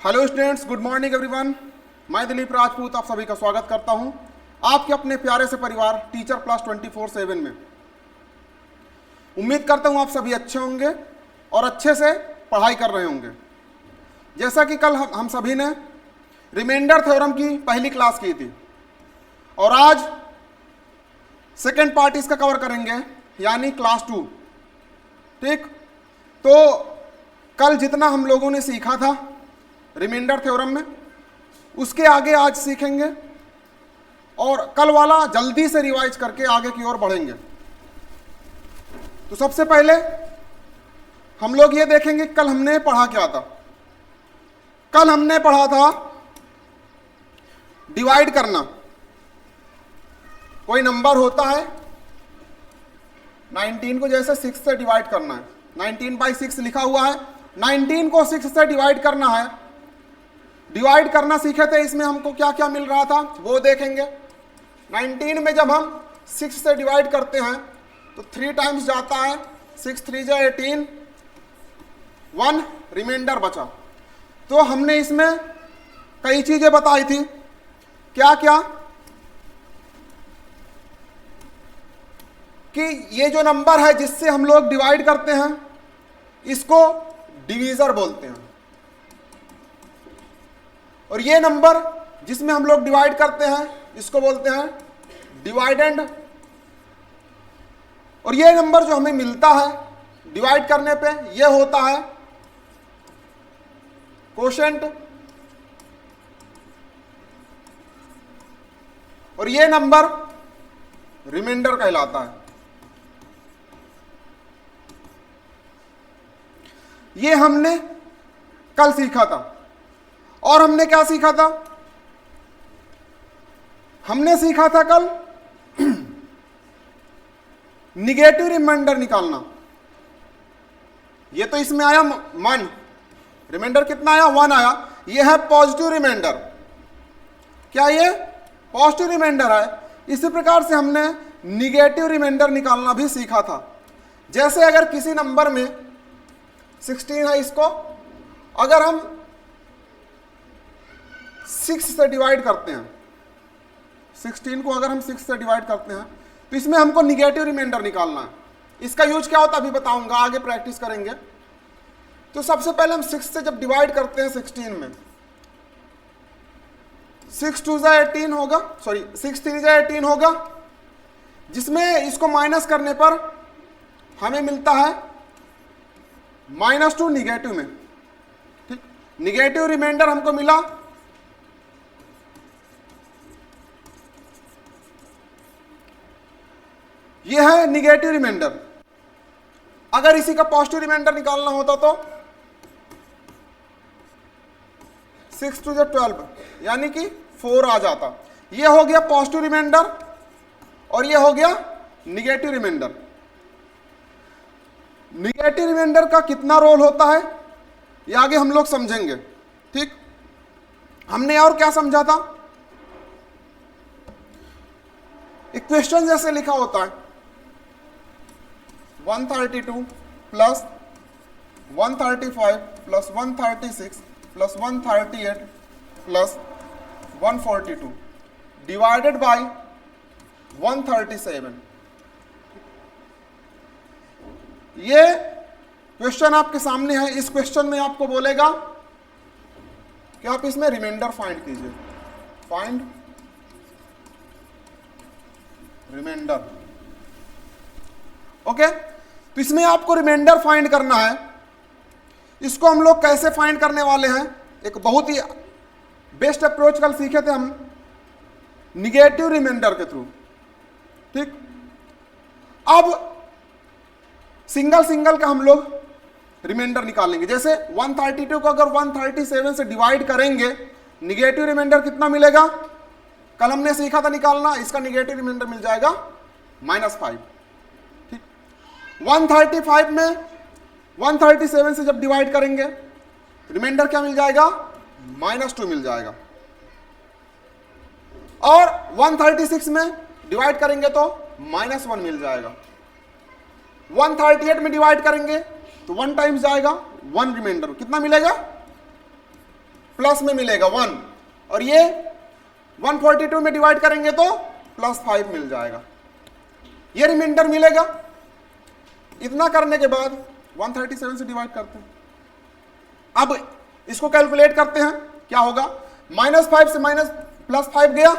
Hello students, good morning everyone. मैं दिलीप राजपूत आप सभी का स्वागत करता हूं आपके अपने प्यारे से परिवार टीचर प्लस 24/7 में। उम्मीद करता हूं आप सभी अच्छे होंगे और अच्छे से पढ़ाई कर रहे होंगे। जैसा कि कल हम सभी ने रिमाइंडर थ्योरम की पहली क्लास की थी और आज सेकेंड पार्ट इसका कवर करेंगे, यानी क्लास 2। ठीक, तो कल जितना हम लोगों ने सीखा था रिमाइंडर थ्योरम में, उसके आगे आज सीखेंगे और कल वाला जल्दी से रिवाइज करके आगे की ओर बढ़ेंगे। तो सबसे पहले हम लोग ये देखेंगे कल हमने पढ़ा क्या था। कल हमने पढ़ा था डिवाइड करना। कोई नंबर होता है 19 को जैसे 6 से डिवाइड करना है, 19/6 लिखा हुआ है, 19 को 6 से डिवाइड करना है। डिवाइड करना सीखे थे, इसमें हमको क्या क्या मिल रहा था वो देखेंगे। 19 में जब हम 6 से डिवाइड करते हैं तो 3 टाइम्स जाता है, 6 3 जा 18, 1 रिमाइंडर बचा। तो हमने इसमें कई चीजें बताई थी। क्या क्या कि ये जो नंबर है जिससे हम लोग डिवाइड करते हैं इसको डिवीजर बोलते हैं, और ये नंबर जिसमें हम लोग डिवाइड करते हैं इसको बोलते हैं डिवाइडेंड। और ये नंबर जो हमें मिलता है डिवाइड करने पे ये होता है कोशेंट, और ये नंबर रिमाइंडर कहलाता है। ये हमने कल सीखा था। और हमने क्या सीखा था? हमने सीखा था कल निगेटिव रिमाइंडर निकालना। ये तो इसमें आया 1, रिमाइंडर कितना आया? 1 आया। ये है पॉजिटिव रिमाइंडर। क्या ये पॉजिटिव रिमाइंडर है? इसी प्रकार से हमने निगेटिव रिमाइंडर निकालना भी सीखा था। जैसे अगर किसी नंबर में 16 है, इसको अगर हम 6 से डिवाइड करते हैं, 16 को अगर हम 6 से डिवाइड करते हैं तो इसमें हमको निगेटिव रिमाइंडर निकालना है। इसका यूज क्या होता है अभी बताऊंगा, आगे प्रैक्टिस करेंगे। तो सबसे पहले हम 6 से जब डिवाइड करते हैं 16 में, 6 2 जा 18 होगा, सॉरी 6 3 जा 18 होगा, जिसमें इसको माइनस करने पर हमें मिलता है -2 निगेटिव में। ठीक, निगेटिव रिमाइंडर हमको मिला। यह है निगेटिव रिमाइंडर। अगर इसी का पॉजिटिव रिमाइंडर निकालना होता तो 6 2 जा 12 यानी कि 4 आ जाता। यह हो गया पॉजिटिव रिमाइंडर और यह हो गया निगेटिव रिमाइंडर। निगेटिव रिमाइंडर का कितना रोल होता है ये आगे हम लोग समझेंगे। ठीक, हमने और क्या समझा था? इक्वेशन जैसे लिखा होता है 132 plus 135 plus 136 plus 138 plus 142 divided by 137। ये क्वेश्चन आपके सामने है। इस क्वेश्चन में आपको बोलेगा कि आप इसमें रिमाइंडर फाइंड कीजिए। Find reminder. ओके, तो इसमें आपको रिमाइंडर फाइंड करना है। इसको हम लोग कैसे फाइंड करने वाले हैं? एक बहुत ही बेस्ट अप्रोच कल सीखे थे हम, निगेटिव रिमाइंडर के थ्रू। ठीक, अब सिंगल सिंगल का हम लोग रिमाइंडर निकालेंगे। जैसे 132 को अगर 137 से डिवाइड करेंगे, निगेटिव रिमाइंडर कितना मिलेगा? कल हमने सीखा था निकालना। इसका निगेटिव रिमाइंडर मिल जाएगा -5। ठीक, 135 में 137 से जब डिवाइड करेंगे रिमाइंडर क्या मिल जाएगा? -2 मिल जाएगा। और 136 में डिवाइड करेंगे तो -1 मिल जाएगा। 138 में डिवाइड करेंगे तो 1 टाइम्स जाएगा, 1 रिमाइंडर कितना मिलेगा? प्लस में मिलेगा 1, और ये 142 में डिवाइड करेंगे तो +5 मिल जाएगा, ये रिमाइंडर मिलेगा। इतना करने के बाद 137 से डिवाइड करते हैं। अब इसको कैलकुलेट करते हैं, क्या होगा, -5 से +5 गया,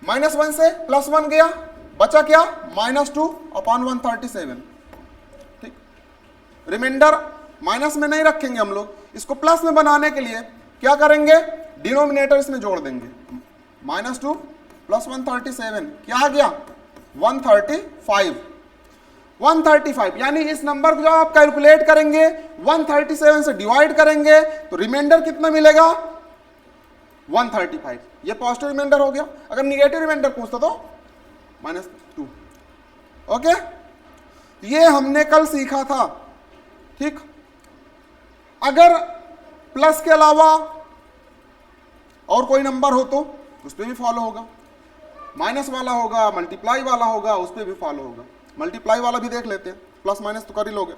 -1 से +1 गया, बचा क्या, -2/137। ठीक, रिमाइंडर माइनस में नहीं रखेंगे हम लोग, इसको प्लस में बनाने के लिए क्या करेंगे, डिनोमिनेटर इसमें जोड़ देंगे। -2 + 137 क्या आ गया, 135। यानी इस नंबर को जब आप कैलकुलेट करेंगे 137 से डिवाइड करेंगे तो रिमाइंडर कितना मिलेगा, 135। ये पॉजिटिव रिमाइंडर हो गया। अगर निगेटिव रिमाइंडर पूछता तो -2। ओके, ये हमने कल सीखा था। ठीक, अगर प्लस के अलावा और कोई नंबर हो तो उस पर भी फॉलो होगा, माइनस वाला होगा, मल्टीप्लाई वाला होगा, उस पर भी फॉलो होगा। मल्टीप्लाई वाला भी देख लेते हैं, प्लस माइनस तो कर ही लोगे।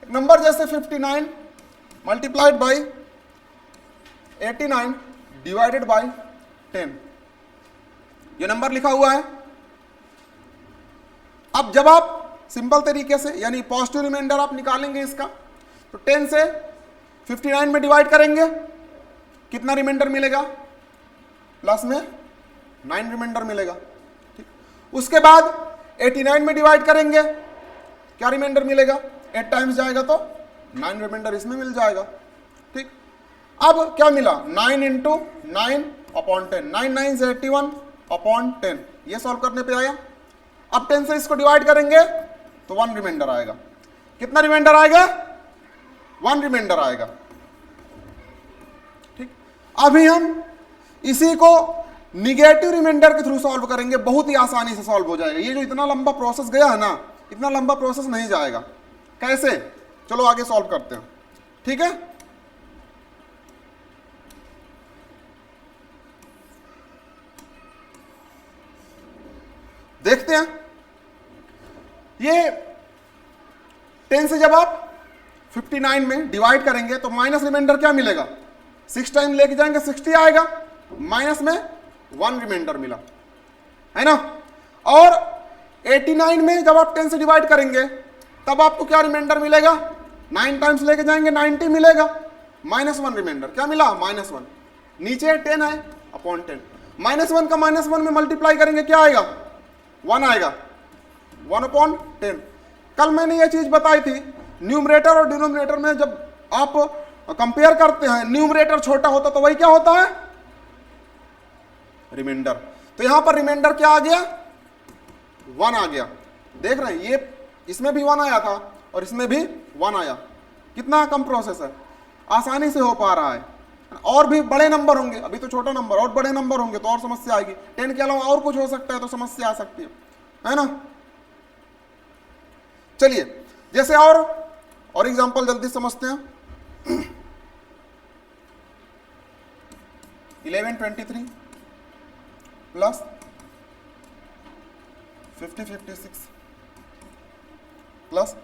एक नंबर जैसे 59 मल्टीप्लाइड बाई 89 डिवाइडेड बाई 10, ये नंबर लिखा हुआ है। अब जब आप सिंपल तरीके से यानी पॉजिटिव रिमाइंडर आप निकालेंगे इसका, तो 10 से 59 में डिवाइड करेंगे, कितना रिमाइंडर मिलेगा, प्लस में 9 रिमाइंडर मिलेगा। ठीक, उसके बाद 89 में डिवाइड करेंगे, क्या रिमाइंडर मिलेगा, 8 टाइम्स जाएगा तो 9 रिमाइंडर इसमें मिल जाएगा। ठीक, अब क्या मिला, 9 × 9/10, 9 9 से 81/10, ये सॉल्व करने पे आया। अब 10 से इसको डिवाइड करेंगे तो 1 रिमाइंडर आएगा। कितना रिमाइंडर आएगा, 1 रिमाइंडर आएगा। ठीक, अभी हम इसी को निगेटिव रिमाइंडर के थ्रू सॉल्व करेंगे, बहुत ही आसानी से सॉल्व हो जाएगा। ये जो इतना लंबा प्रोसेस गया है ना, इतना लंबा प्रोसेस नहीं जाएगा। कैसे, चलो आगे सॉल्व करते हैं। ठीक है, देखते हैं। ये 10 से जब आप 59 में डिवाइड करेंगे तो माइनस रिमाइंडर क्या मिलेगा, 6 टाइम लेके जाएंगे 60 आएगा, माइनस में 1 रिमाइंडर मिला, है ना। और 89 में जब आप 10 से डिवाइड करेंगे तब आपको क्या रिमाइंडर मिलेगा, 9 टाइम्स लेके जाएंगे 90 मिलेगा, -1 रिमाइंडर क्या मिला, -1। नीचे 10 है अपॉन 10, -1 का -1 में मल्टीप्लाई करेंगे क्या आएगा, 1 आएगा, 1/10। कल मैंने ये चीज बताई थी, न्यूमरेटर और डिनोमिनेटर में जब आप कंपेयर करते हैं, न्यूमरेटर छोटा होता तो वही क्या होता है, रिमाइंडर। तो यहां पर रिमाइंडर क्या आ गया, 1 आ गया। देख रहे हैं, ये इसमें भी 1 आया था और इसमें भी 1 आया। कितना कम प्रोसेस है, आसानी से हो पा रहा है। और भी बड़े नंबर होंगे, अभी तो छोटा नंबर, और बड़े नंबर होंगे तो और समस्या आएगी। 10 के अलावा और कुछ हो सकता है तो समस्या आ सकती है ना। चलिए, जैसे और एग्जांपल जल्दी समझते हैं। 1123 plus 5056 plus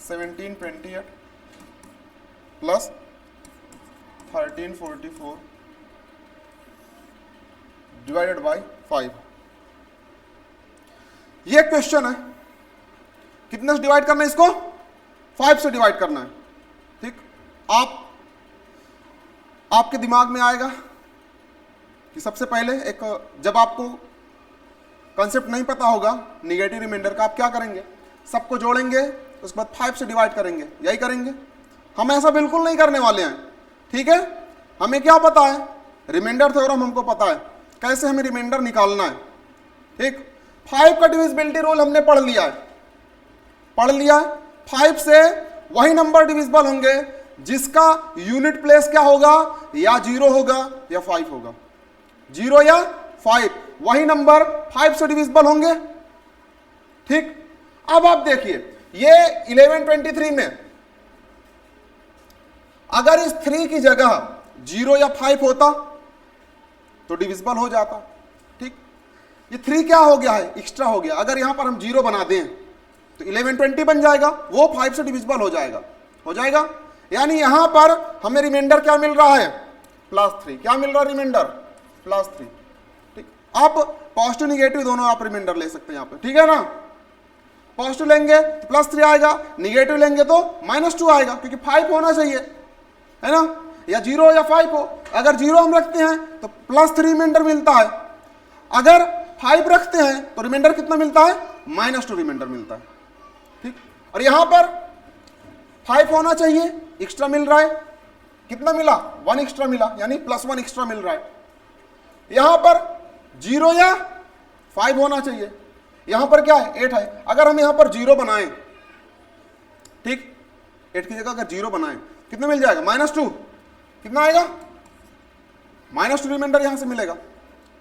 1728 plus 1344 divided by 5। ये क्वेश्चन है, कितने से डिवाइड करना है इसको, 5 से डिवाइड करना है। ठीक, आपके दिमाग में आएगा कि सबसे पहले एक, जब आपको कॉन्सेप्ट नहीं पता होगा निगेटिव रिमाइंडर का, आप क्या करेंगे, सबको जोड़ेंगे, उसके बाद 5 से डिवाइड करेंगे, यही करेंगे। हम ऐसा बिल्कुल नहीं करने वाले हैं। ठीक है, हमें क्या पता है, रिमाइंडर थ्योरम हमको पता है कैसे हमें रिमाइंडर निकालना है। ठीक, 5 का डिविजिबिलिटी रूल हमने पढ़ लिया है। 5 से वही नंबर डिविजिबल होंगे जिसका यूनिट प्लेस क्या होगा, या 0 होगा या 5 होगा, 0 या 5, वही नंबर 5 से डिविजिबल होंगे। ठीक, अब आप देखिए, ये 1123 में अगर इस 3 की जगह 0 या 5 होता तो डिविजिबल हो जाता। ठीक, ये 3 क्या हो गया है, एक्स्ट्रा हो गया। अगर यहां पर हम 0 बना दें तो 1120 बन जाएगा, वो 5 से डिविजिबल हो जाएगा। यानी यहां पर हमें रिमाइंडर क्या मिल रहा है, +3। क्या मिल रहा है रिमाइंडर, +3। ठीक, आप पॉजिटिव निगेटिव दोनों आप रिमाइंडर ले सकते हैं यहां पे, ठीक है ना। पॉजिटिव लेंगे तो +3 आएगा, निगेटिव लेंगे तो -2 आएगा, क्योंकि 5 होना चाहिए, है ना, या 0 या 5 हो। अगर 0 हम रखते हैं तो +3 रिमाइंडर मिलता है, अगर 5 रखते हैं तो रिमाइंडर कितना मिलता है, -2 रिमाइंडर मिलता है। ठीक, और यहां पर 5 होना चाहिए, एक्स्ट्रा मिल रहा है, कितना मिला, 1 एक्स्ट्रा मिला, यानी +1 एक्स्ट्रा मिल रहा है। यहां पर 0 या 5 होना चाहिए, यहां पर क्या है 8 है। अगर हम यहां पर 0 बनाएं, ठीक, 8 की जगह अगर 0 बनाएं, कितना मिल जाएगा, -2, कितना आएगा, -2 रिमाइंडर यहां से मिलेगा।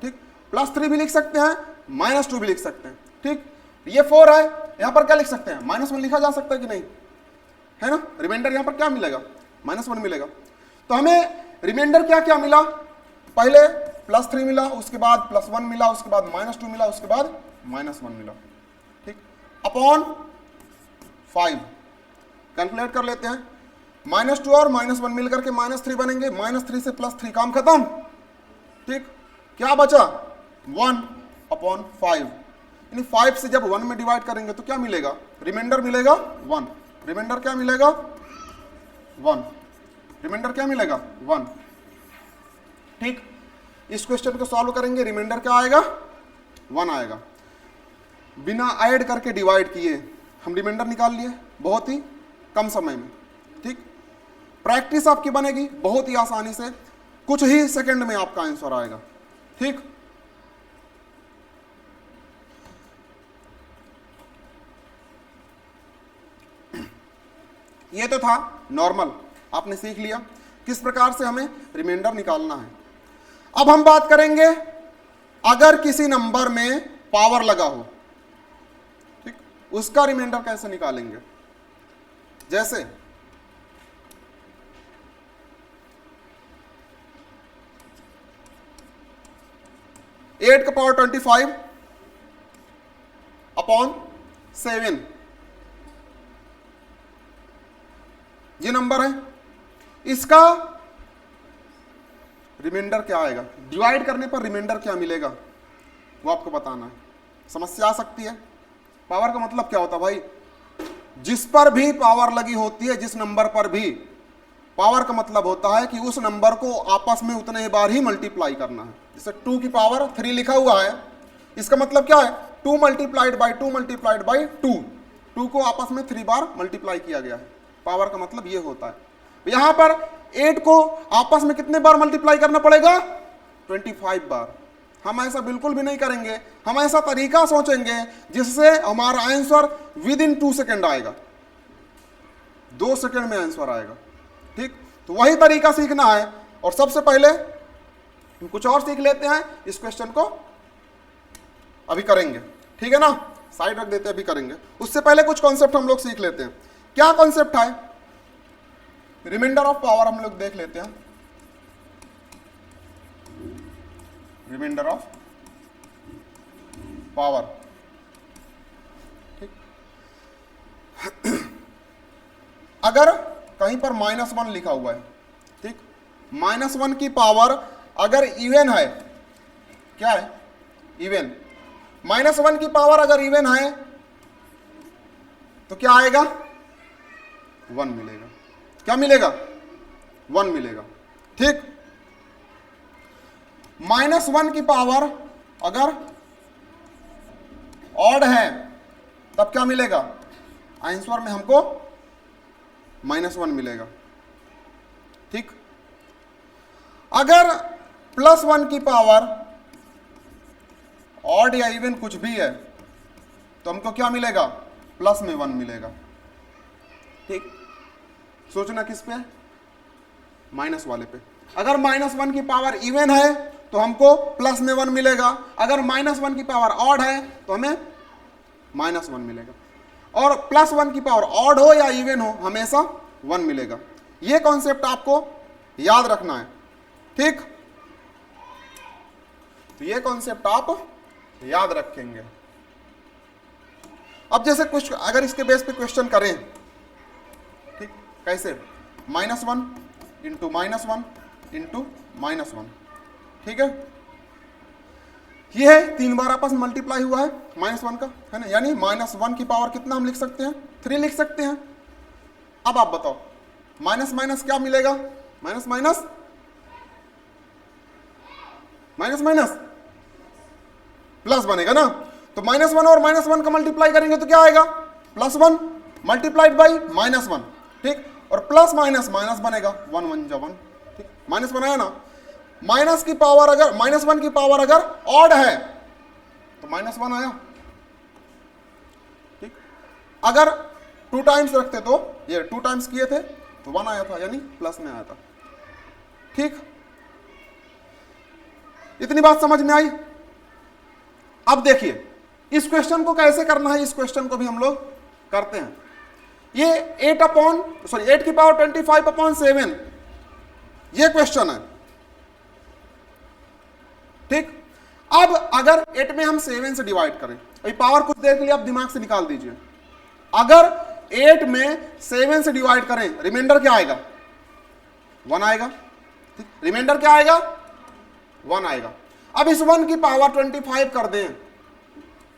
ठीक, +3 भी लिख सकते हैं, -2 भी लिख सकते हैं। ठीक, ये 4 है, यहां पर क्या लिख सकते हैं, -1 लिखा जा सकता है कि नहीं, है ना। रिमाइंडर यहां पर क्या मिलेगा, -1 मिलेगा। तो हमें रिमाइंडर क्या क्या मिला, पहले +3 मिला, उसके बाद +1 मिला, उसके बाद -2 मिला, उसके बाद -1 मिला। ठीक, अपॉन 5 कैलकुलेट कर लेते हैं, -2 और -1 मिलकर के -3 बनेंगे, -3 से +3 काम खत्म। ठीक, क्या बचा, 1/5, यानी 5 से जब 1 में डिवाइड करेंगे तो क्या मिलेगा, रिमाइंडर मिलेगा 1। रिमाइंडर क्या मिलेगा, 1। रिमाइंडर क्या मिलेगा, 1। ठीक, इस क्वेश्चन को सॉल्व करेंगे, रिमाइंडर क्या आएगा, 1 आएगा। बिना ऐड करके डिवाइड किए हम रिमाइंडर निकाल लिए, बहुत ही कम समय में। ठीक, प्रैक्टिस आपकी बनेगी बहुत ही आसानी से, कुछ ही सेकंड में आपका आंसर आएगा। ठीक, ये तो था नॉर्मल, आपने सीख लिया किस प्रकार से हमें रिमाइंडर निकालना है। अब हम बात करेंगे अगर किसी नंबर में पावर लगा हो, ठीक, उसका रिमाइंडर कैसे निकालेंगे। जैसे 8 का पावर 25 अपॉन 7, ये नंबर है, इसका रिमाइंडर क्या आएगा, डिवाइड करने पर रिमाइंडर क्या मिलेगा वो आपको बताना है। समस्या आ सकती है। पावर का मतलब क्या होता है भाई, जिस पर भी पावर लगी होती है, जिस नंबर पर भी, पावर का मतलब होता है कि उस नंबर को आपस में उतने ही बार ही मल्टीप्लाई करना है। जैसे 2 की पावर 3 लिखा हुआ है, इसका मतलब क्या है, 2 मल्टीप्लाइड बाई 2 मल्टीप्लाइड बाई 2, 2 को आपस में 3 बार मल्टीप्लाई किया गया है। पावर का मतलब ये होता है। यहां पर 8 को आपस में कितने बार मल्टीप्लाई करना पड़ेगा, 25 बार। हम ऐसा बिल्कुल भी नहीं करेंगे, हम ऐसा तरीका सोचेंगे जिससे हमारा आंसर विद इन 2 सेकेंड आएगा, 2 सेकेंड में आंसर आएगा। ठीक, तो वही तरीका सीखना है। और सबसे पहले हम कुछ और सीख लेते हैं, इस क्वेश्चन को अभी करेंगे, ठीक है ना, साइड रख देते हैं, अभी करेंगे। उससे पहले कुछ कॉन्सेप्ट हम लोग सीख लेते हैं। क्या कॉन्सेप्ट है, रिमाइंडर ऑफ पावर हम लोग देख लेते हैं। रिमाइंडर ऑफ पावर, ठीक, अगर कहीं पर -1 लिखा हुआ है, ठीक, -1 की पावर अगर इवन है, क्या है, इवन, -1 की पावर अगर इवन है तो क्या आएगा, 1 मिलेगा। क्या मिलेगा, 1 मिलेगा। ठीक, -1 की पावर अगर ऑड है तब क्या मिलेगा, आंसर में हमको -1 मिलेगा। ठीक, अगर +1 की पावर ऑड या इवन कुछ भी है तो हमको क्या मिलेगा, प्लस में 1 मिलेगा। ठीक, सोचना किस पे, माइनस वाले पे। अगर -1 की पावर इवन है तो हमको प्लस में 1 मिलेगा, अगर -1 की पावर ऑड है तो हमें -1 मिलेगा, और +1 की पावर ऑड हो या इवन हो हमेशा 1 मिलेगा। यह कॉन्सेप्ट आपको याद रखना है। ठीक, तो यह कॉन्सेप्ट आप याद रखेंगे। अब जैसे कुछ अगर इसके बेस पे क्वेश्चन करें, ठीक, कैसे, -1 इंटू -1 इंटू -1, ठीक है। ये है 3 बार आपस में मल्टीप्लाई हुआ है -1 का, है ना, यानी -1 की पावर कितना हम लिख सकते हैं, 3 लिख सकते हैं। अब आप बताओ माइनस माइनस क्या मिलेगा, minus minus minus minus plus बनेगा ना। तो -1 और -1 का मल्टीप्लाई करेंगे तो क्या आएगा, +1 मल्टीप्लाइड बाई -1, ठीक, और प्लस माइनस माइनस बनेगा, 1 1 जा 1, ठीक, -1 आया ना। माइनस की पावर अगर -1 की पावर अगर ऑड है तो -1 आया, ठीक। अगर 2 टाइम्स रखते तो ये 2 टाइम्स किए थे तो 1 आया था, यानी प्लस में आया था, ठीक। इतनी बात समझ में आई। अब देखिए इस क्वेश्चन को कैसे करना है, इस क्वेश्चन को भी हम लोग करते हैं। ये 8 की पावर 25/7 ये क्वेश्चन है, ठीक। अब अगर 8 में हम 7 से डिवाइड करें, अभी पावर कुछ देर के लिए आप दिमाग से निकाल दीजिए। अगर 8 में 7 से डिवाइड करें, रिमाइंडर क्या आएगा, 1 आएगा, ठीक। रिमाइंडर क्या आएगा, 1 आएगा। अब इस 1 की पावर 25 कर दें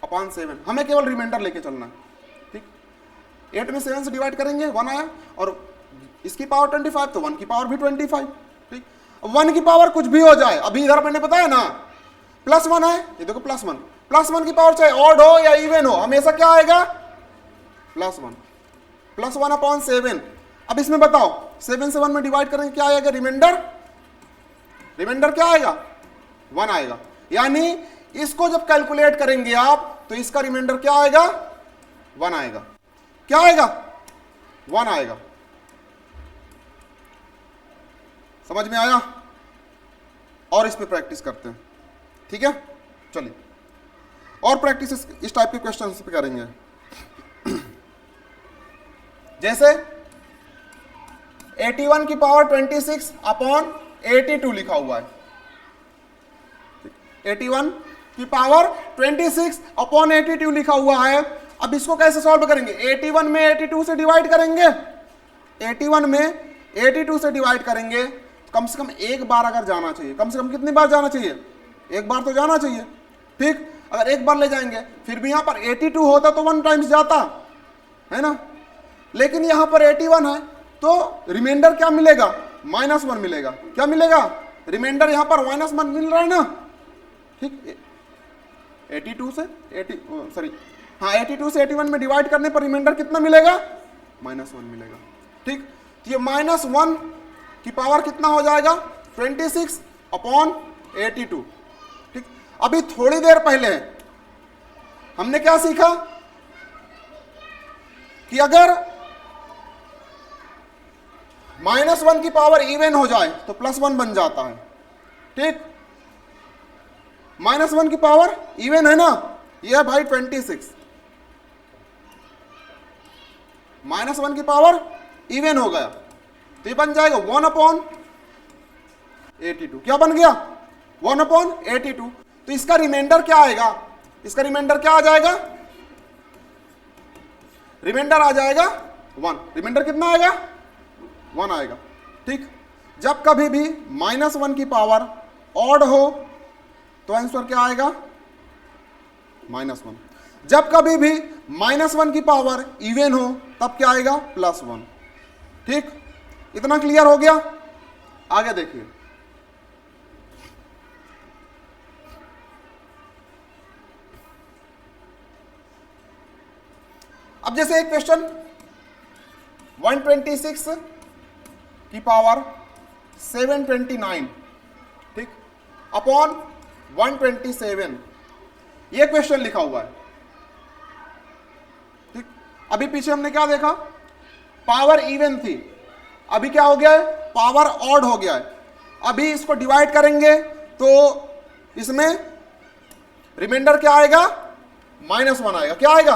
अपॉन 7, हमें केवल रिमाइंडर लेके चलना है, ठीक। 8 में 7 से डिवाइड करेंगे, 1 आया, और इसकी पावर 25 तो 1 की पावर भी 25, ठीक। 1 की पावर कुछ भी हो जाए, अभी इधर मैंने बताया ना +1 है, ये देखो +1 की पावर चाहे ऑड हो या इवन हो, हमेशा क्या आएगा, +1 अपॉन 7। अब इसमें बताओ 7 से 1 में डिवाइड करेंगे क्या आएगा, रिमाइंडर क्या आएगा, 1 आएगा। यानी इसको जब कैलकुलेट करेंगे आप तो इसका रिमाइंडर क्या आएगा, 1 आएगा। क्या आएगा, 1 आएगा। समझ में आया। और इस पे प्रैक्टिस करते हैं, ठीक है। चलिए और प्रैक्टिस इस टाइप के क्वेश्चन पे करेंगे। जैसे 81 की पावर 26 अपॉन 82 लिखा हुआ है, 81 की पावर 26 अपॉन 82 लिखा हुआ है। अब इसको कैसे सॉल्व करेंगे, 81 में 82 से डिवाइड करेंगे, 81 में 82 से डिवाइड करेंगे, कम से कम एक बार अगर जाना चाहिए, कम से कम कितनी बार जाना चाहिए, एक बार तो जाना चाहिए, ठीक। अगर एक बार ले जाएंगे, फिर भी यहां पर 82 होता तो 1 टाइम्स जाता है ना, लेकिन यहां पर 81 है तो रिमाइंडर क्या मिलेगा, -1 मिलेगा। क्या मिलेगा, रिमाइंडर यहां पर -1 मिल रहा है ना, ठीक। 82 से 81 में डिवाइड करने पर रिमाइंडर कितना मिलेगा, -1 मिलेगा, ठीक। तो ये -1 की पावर कितना हो जाएगा, 26 अपॉन 82, ठीक। अभी थोड़ी देर पहले हमने क्या सीखा कि अगर -1 की पावर इवन हो जाए तो +1 बन जाता है, ठीक। -1 की पावर इवन है ना, ये है भाई 26, -1 की पावर इवन हो गया तो ये बन जाएगा 1/82। क्या बन गया, 1/82। तो इसका रिमाइंडर क्या आएगा, इसका रिमाइंडर क्या आ जाएगा, रिमाइंडर आ जाएगा 1। रिमाइंडर कितना आएगा, 1 आएगा, ठीक। जब कभी भी -1 की पावर ऑड हो तो आंसर क्या आएगा, -1। जब कभी भी -1 की पावर इवन हो तब क्या आएगा, +1, ठीक। इतना क्लियर हो गया। आगे देखिए, अब जैसे एक क्वेश्चन 126 की पावर 729, ठीक, अपॉन 127, ये क्वेश्चन लिखा हुआ है, ठीक। अभी पीछे हमने क्या देखा, पावर इवन थी, अभी क्या हो गया है, पावर ऑड हो गया है। अभी इसको डिवाइड करेंगे तो इसमें रिमाइंडर क्या आएगा, -1 आएगा। क्या आएगा,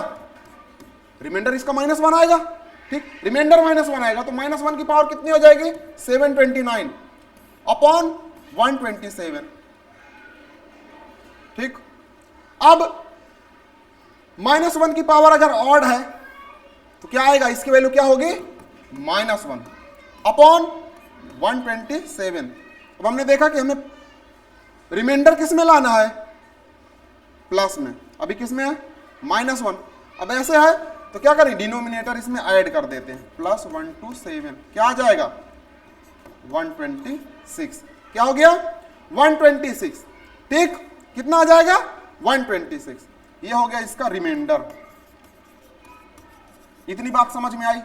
रिमाइंडर इसका -1 आएगा, ठीक। रिमाइंडर -1 आएगा तो -1 की पावर कितनी हो जाएगी, 729 अपॉन 127, ठीक। अब -1 की पावर अगर ऑड है तो क्या आएगा, इसकी वैल्यू क्या होगी, -1, अपॉन 127। अब हमने देखा कि हमें रिमाइंडर किस में लाना है, प्लस में, अभी किस में है, -1। अब ऐसे है तो क्या करें, डिनोमिनेटर इसमें ऐड कर देते हैं, प्लस 127, क्या आ जाएगा 126। क्या हो गया 126, ठीक, कितना आ जाएगा 126। ये हो गया इसका रिमाइंडर। इतनी बात समझ में आई।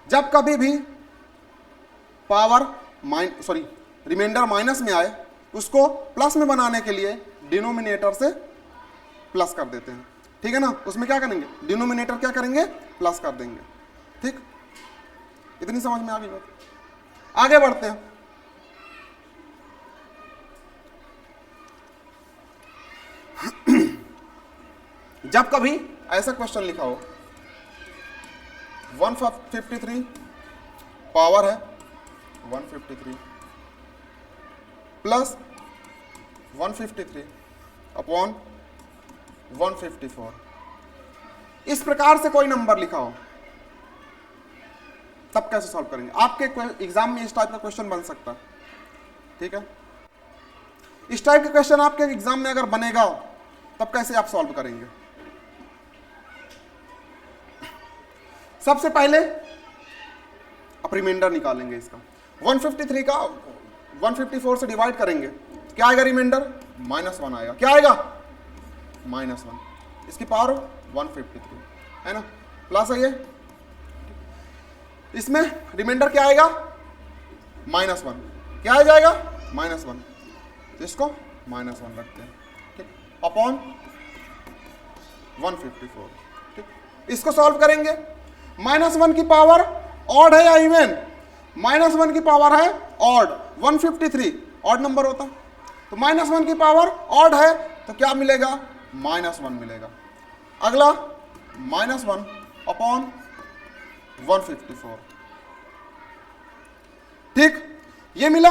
जब कभी भी पावर रिमाइंडर माइनस में आए, उसको प्लस में बनाने के लिए डिनोमिनेटर से प्लस कर देते हैं, ठीक है ना। उसमें क्या करेंगे, डिनोमिनेटर क्या करेंगे, प्लस कर देंगे, ठीक। इतनी समझ में आ गई बात। आगे बढ़ते हैं। जब कभी ऐसा क्वेश्चन लिखा हो 153 पावर है 153 प्लस 153 अपॉन 154, इस प्रकार से कोई नंबर लिखा हो, तब कैसे सॉल्व करेंगे। आपके एग्जाम में इस टाइप का क्वेश्चन बन सकता है, ठीक है। इस टाइप का क्वेश्चन आपके एग्जाम में अगर बनेगा तब कैसे आप सॉल्व करेंगे। सबसे पहले आप रिमाइंडर निकालेंगे इसका, 153 का 154 से डिवाइड करेंगे, क्या आएगा रिमाइंडर, -1 आएगा। क्या आएगा, -1, इसकी पावर 153 है ना, प्लस है ये, इसमें रिमाइंडर क्या आएगा, -1, क्या आ जाएगा -1, तो इसको -1 रखते हैं, ठीक, अपॉन 154, ठीक। इसको सॉल्व करेंगे, -1 की पावर ऑड है या इवन, -1 की पावर है ऑड, 153 ऑड नंबर होता, तो -1 की पावर ऑड है तो क्या मिलेगा, -1 मिलेगा। अगला -1 अपॉन 154, ठीक, ये मिला।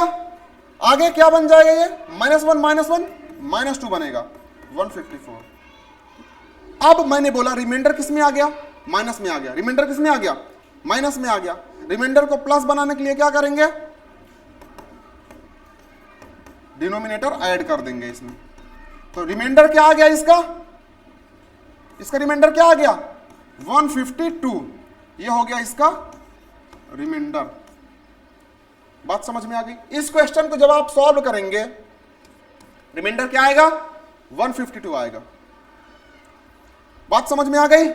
आगे क्या बन जाएगा, ये -1 -2 बनेगा 154। अब मैंने बोला रिमाइंडर किस में आ गया, माइनस में आ गया, रिमाइंडर किस में आ गया, माइनस में आ गया। रिमाइंडर को प्लस बनाने के लिए क्या करेंगे, डिनोमिनेटर ऐड कर देंगे इसमें, तो रिमाइंडर क्या आ गया इसका रिमाइंडर क्या आ गया 152, ये हो गया इसका रिमाइंडर। बात समझ में आ गई। इस क्वेश्चन को जब आप सॉल्व करेंगे रिमाइंडर क्या आएगा 152 आएगा। बात समझ में आ गई।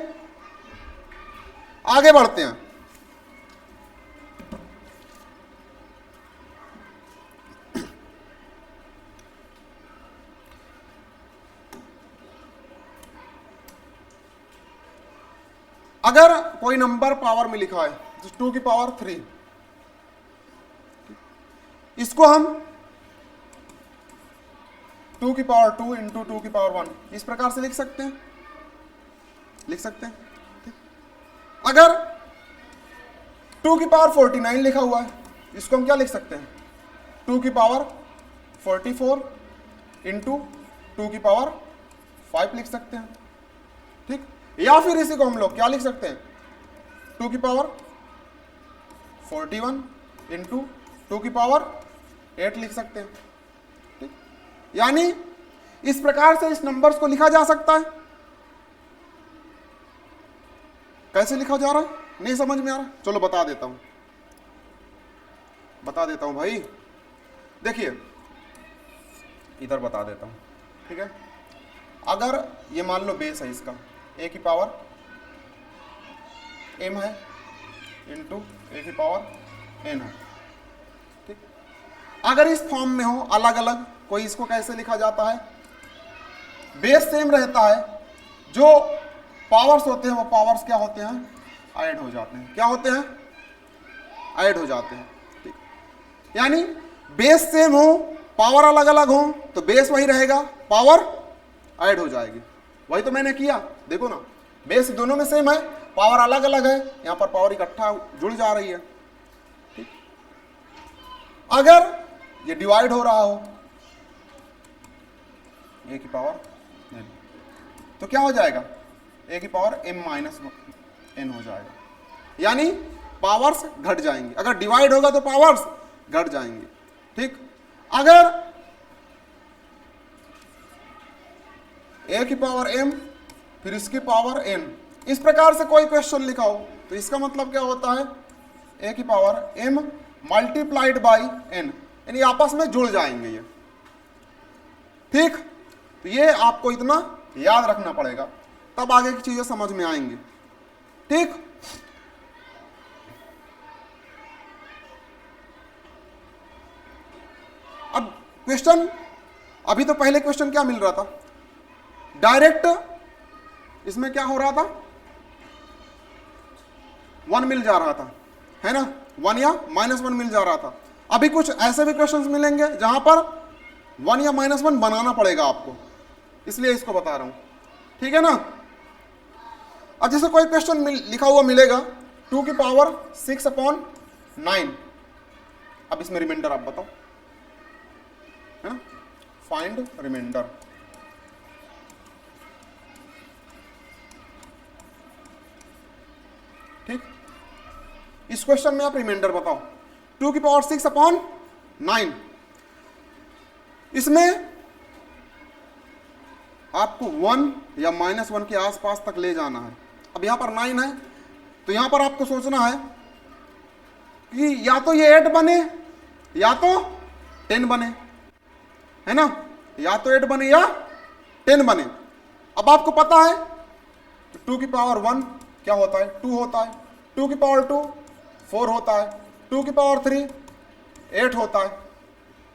आगे बढ़ते हैं। अगर कोई नंबर पावर में लिखा है 2 की पावर 3, इसको हम 2 की पावर 2 इंटू 2 की पावर 1 इस प्रकार से लिख सकते हैं, ठीक? अगर 2 की पावर 49 लिखा हुआ है, इसको हम क्या लिख सकते हैं 2 की पावर 44 इंटू 2 की पावर 5 लिख सकते हैं, ठीक। या फिर इसी को हम लोग क्या लिख सकते हैं 2 की पावर 41 इंटू 2 की पावर 8 लिख सकते हैं, ठीक। यानी इस प्रकार से इस नंबर्स को लिखा जा सकता है। कैसे लिखा जा रहा है नहीं समझ में आ रहा, चलो बता देता हूं भाई। देखिए इधर बता देता हूं, ठीक है। अगर ये मान लो बेस है इसका a की पावर m है इंटू a की पावर n है, ठीक। अगर इस फॉर्म में हो अलग अलग कोई, इसको कैसे लिखा जाता है, बेस सेम रहता है, जो पावर्स होते हैं वो पावर्स क्या होते हैं ऐड हो जाते हैं, क्या होते हैं ऐड हो जाते हैं, ठीक। यानी बेस सेम हो पावर अलग अलग हो तो बेस वही रहेगा, पावर ऐड हो जाएगी। वही तो मैंने किया, देखो ना, बेस दोनों में सेम है, पावर अलग अलग है, यहां पर पावर इकट्ठा जुड़ जा रही है, ठीक। अगर ये डिवाइड हो रहा हो a की पावर n, तो क्या हो जाएगा a की पावर m माइनस n हो जाएगा। यानी पावर्स घट जाएंगी, अगर डिवाइड होगा तो पावर्स घट जाएंगी। ठीक, अगर a की पावर m फिर इसकी पावर n इस प्रकार से कोई क्वेश्चन लिखा हो तो इसका मतलब क्या होता है, a की power m multiplied by n, यानी आपस में जुड़ जाएंगे ये। ठीक, तो ये आपको इतना याद रखना पड़ेगा, तब आगे की चीजें समझ में आएंगी। ठीक, अब क्वेश्चन, अभी तो पहले क्वेश्चन क्या मिल रहा था, डायरेक्ट इसमें क्या हो रहा था, 1 मिल जा रहा था, है ना, 1 या -1 मिल जा रहा था। अभी कुछ ऐसे भी क्वेश्चंस मिलेंगे जहां पर 1 या -1 बनाना पड़ेगा आपको, इसलिए इसको बता रहा हूं। ठीक है ना। अब जैसे कोई क्वेश्चन लिखा हुआ मिलेगा 2 की पावर 6/9, अब इसमें रिमाइंडर आप बताओ, है ना, फाइंड रिमाइंडर। ठीक, इस क्वेश्चन में आप रिमाइंडर बताओ 2 की पावर 6/9, इसमें आपको 1 या -1 के आसपास तक ले जाना है। अब यहां पर 9 है तो यहां पर आपको सोचना है कि या तो ये 8 बने या तो 10 बने, है ना, या तो 8 बने या 10 बने। अब आपको पता है 2 की पावर 1 क्या होता है, 2 होता है, 2 की पावर 2 4 होता है, 2 की पावर 3 8 होता है,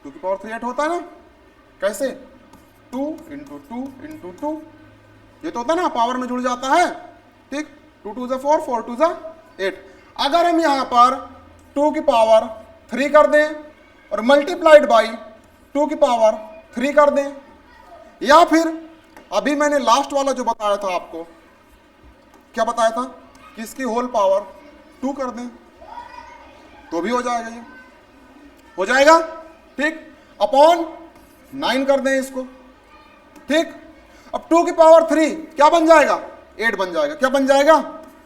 2 की पावर 3 8 होता है ना, कैसे, 2 × 2 × 2, ये तो होता है ना, पावर में जुड़ जाता है। ठीक, 2 2 × 4 4 2 × 8। अगर हम यहां पर 2 की पावर 3 कर दें और मल्टीप्लाइड बाई 2 की पावर 3 कर दें, या फिर अभी मैंने लास्ट वाला जो बताया था आपको, क्या बताया था कि इसकी होल पावर 2 कर दें तो भी हो जाएगा, ये हो जाएगा। ठीक, अपॉन 9 कर दें इसको। ठीक, अब 2 की पावर 3 क्या बन जाएगा, 8 बन जाएगा, क्या बन जाएगा,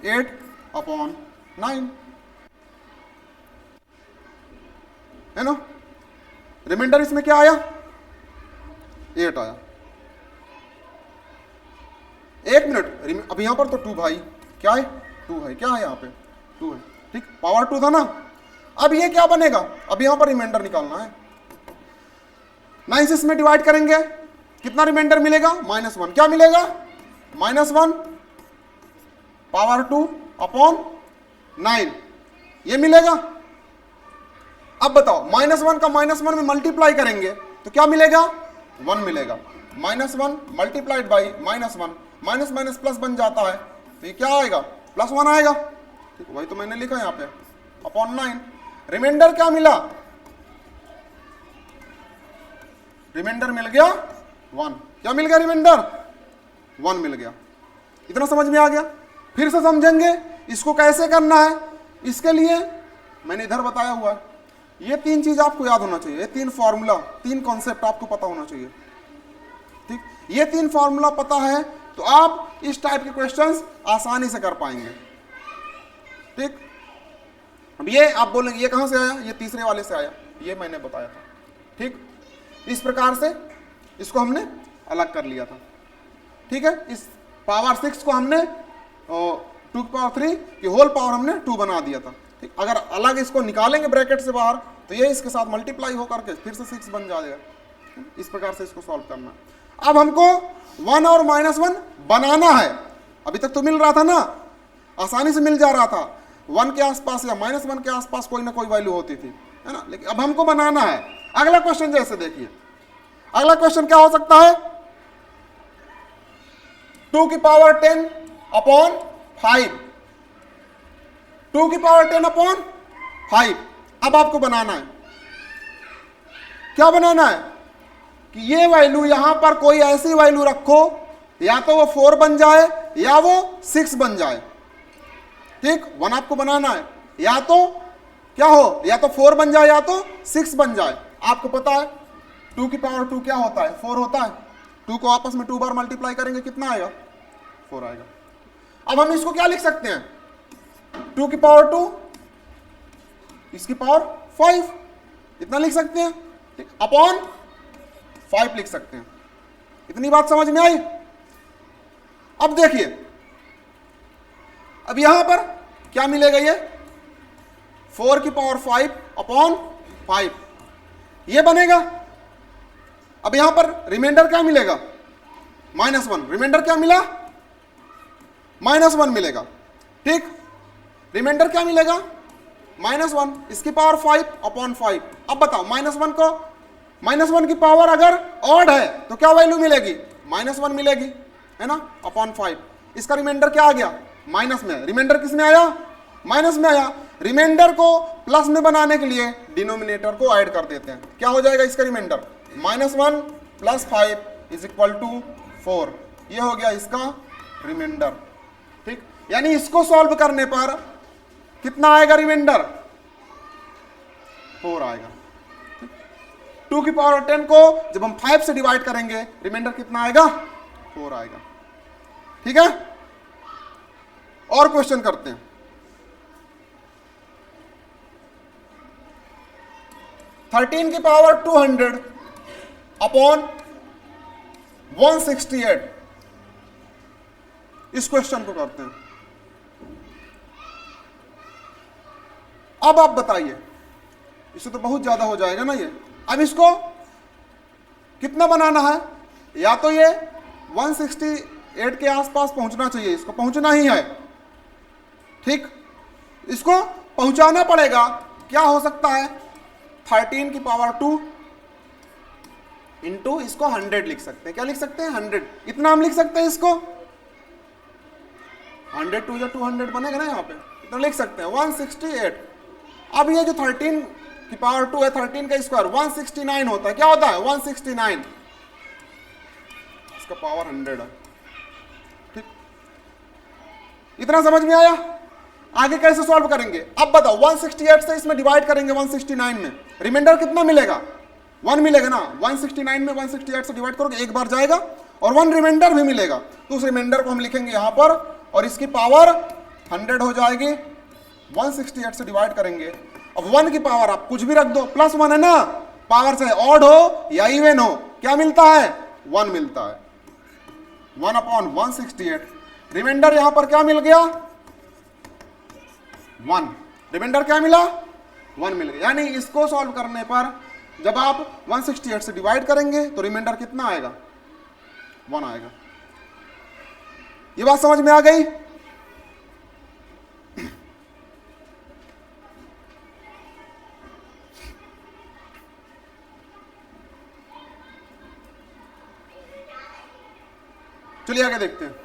8/9, है ना। रिमाइंडर इसमें क्या आया, 8 आया। 1 मिनट, अब यहां पर तो 2 भाई, क्या है, 2 है, क्या है यहाँ पे 2 है। ठीक, पावर 2 था ना, अब ये क्या बनेगा, अब यहां पर रिमाइंडर निकालना है। 9 से इसमें डिवाइड करेंगे, कितना रिमाइंडर मिलेगा, -1, क्या मिलेगा, -1 पावर 2/9, ये मिलेगा। अब बताओ -1 का -1 में मल्टीप्लाई करेंगे तो क्या मिलेगा, 1 मिलेगा, -1 multiplied by -1, minus minus plus बन जाता है तो ये क्या आएगा, +1 आएगा। ठीक, वही तो मैंने लिखा यहाँ पे, अपॉन 9। रिमाइंडर क्या मिला, रिमाइंडर मिल गया 1, क्या मिल गया, रिमाइंडर 1 मिल गया। इतना समझ में आ गया। फिर से समझेंगे इसको कैसे करना है, इसके लिए मैंने इधर बताया हुआ है, ये 3 चीज आपको याद होना चाहिए, ये 3 फॉर्मूला, 3 कॉन्सेप्ट आपको पता होना चाहिए। ठीक, ये 3 फॉर्मूला पता है तो आप इस टाइप के क्वेश्चंस आसानी से कर पाएंगे। ठीक, अब ये आप बोलेंगे ये कहां से आया, ये तीसरे वाले से आया, ये मैंने बताया था। ठीक, इस प्रकार से इसको हमने अलग कर लिया था। ठीक है, इस पावर 6 को हमने 2 की पावर 3 की होल पावर हमने 2 बना दिया था। ठीक, अगर अलग इसको निकालेंगे ब्रैकेट से बाहर तो ये इसके साथ मल्टीप्लाई होकर के फिर से 6 बन जाएगा। इस प्रकार से इसको सॉल्व करना है। अब हमको 1 और -1 बनाना है। अभी तक तो मिल रहा था ना, आसानी से मिल जा रहा था, 1 के आसपास या -1 के आसपास कोई ना कोई वैल्यू होती थी, है ना। लेकिन अब हमको बनाना है। अगला क्वेश्चन जैसे देखिए, अगला क्वेश्चन क्या हो सकता है, 2 की पावर 10 अपॉन 5, 2 की पावर 10 अपॉन 5। अब आपको बनाना है, क्या बनाना है कि ये वैल्यू यहां पर कोई ऐसी वैल्यू रखो, या तो वो 4 बन जाए या वो 6 बन जाए। ठीक, 1 आपको बनाना है, या तो क्या हो, या तो 4 बन जाए या तो 6 बन जाए। आपको पता है 2 की पावर 2 क्या होता है, 4 होता है। 2 को आपस में 2 बार मल्टीप्लाई करेंगे कितना आएगा, 4 आएगा। अब हम इसको क्या लिख सकते हैं, 2 की पावर 2 इसकी पावर 5, इतना लिख सकते हैं, ठीक, अपॉन 5 लिख सकते हैं। इतनी बात समझ में आई। अब देखिए, अब यहां पर क्या मिलेगा, ये 4 की पावर 5 अपॉन 5 ये बनेगा। अब यहां पर रिमाइंडर क्या मिलेगा, -1, रिमाइंडर क्या मिला, -1 मिलेगा, ठीक, रिमाइंडर क्या मिलेगा, -1, इसकी पावर 5 अपॉन 5। अब बताओ -1 की पावर अगर ऑड है तो क्या वैल्यू मिलेगी, -1 मिलेगी, है ना, अपॉन 5। इसका रिमाइंडर क्या आ गया, माइनस में। रिमाइंडर किस में आया, माइनस में आया। रिमाइंडर को प्लस में बनाने के लिए डिनोमिनेटर को ऐड कर देते हैं। क्या हो जाएगा इसका रिमाइंडर, -1 + 5 = 4। ये हो गया इसका रिमाइंडर, ठीक। यानी इसको सॉल्व करने पर कितना आएगा रिमाइंडर, 4 आएगा। 2 की पावर 10 को जब हम 5 से डिवाइड करेंगे रिमाइंडर कितना आएगा, 4 आएगा, ठीक है। और क्वेश्चन करते हैं। 13 की पावर 200 अपॉन 168, इस क्वेश्चन को करते हैं। अब आप बताइए, इससे तो बहुत ज्यादा हो जाएगा ना ये। अब इसको कितना बनाना है, या तो ये 168 के आसपास पहुंचना चाहिए, इसको पहुंचना ही है, ठीक। इसको पहुंचाना पड़ेगा। क्या हो सकता है, 13 की पावर 2 इंटू इसको 100 लिख सकते हैं। क्या लिख सकते हैं, 100, इतना हम लिख सकते हैं इसको। 100 2 या 200 बनेगा ना, यहाँ पे इतना लिख सकते हैं, 168। अब ये जो 13 की पावर 2 है, 13 का स्क्वायर 169 होता है। क्या होता है, 169, इसका पावर 100 है, ठीक। इतना समझ में आया। आगे कैसे सॉल्व करेंगे, अब बताओ। 168 से इसमें डिवाइड करेंगे 169 में, रिमाइंडर कितना मिलेगा, 1 मिलेगा ना। 169 में 168 से डिवाइड करोगे, एक बार जाएगा, और 1 रिमाइंडर भी मिलेगा। तो उस रिमाइंडर को हम लिखेंगे यहां पर, और इसकी पावर 100 हो जाएगी। 168 से डिवाइड करेंगे। अब 1 की पावर आप कुछ भी रख दो, +1 है ना, पावर से ऑड हो या इवन हो, क्या मिलता है, 1 मिलता है। 1 अपॉन 168, रिमाइंडर यहां पर क्या मिल गया, 1, रिमाइंडर क्या मिला, 1 मिल गया। यानी इसको सॉल्व करने पर जब आप 168 से डिवाइड करेंगे तो रिमाइंडर कितना आएगा, 1 आएगा। ये बात समझ में आ गई। चलिए आगे देखते हैं।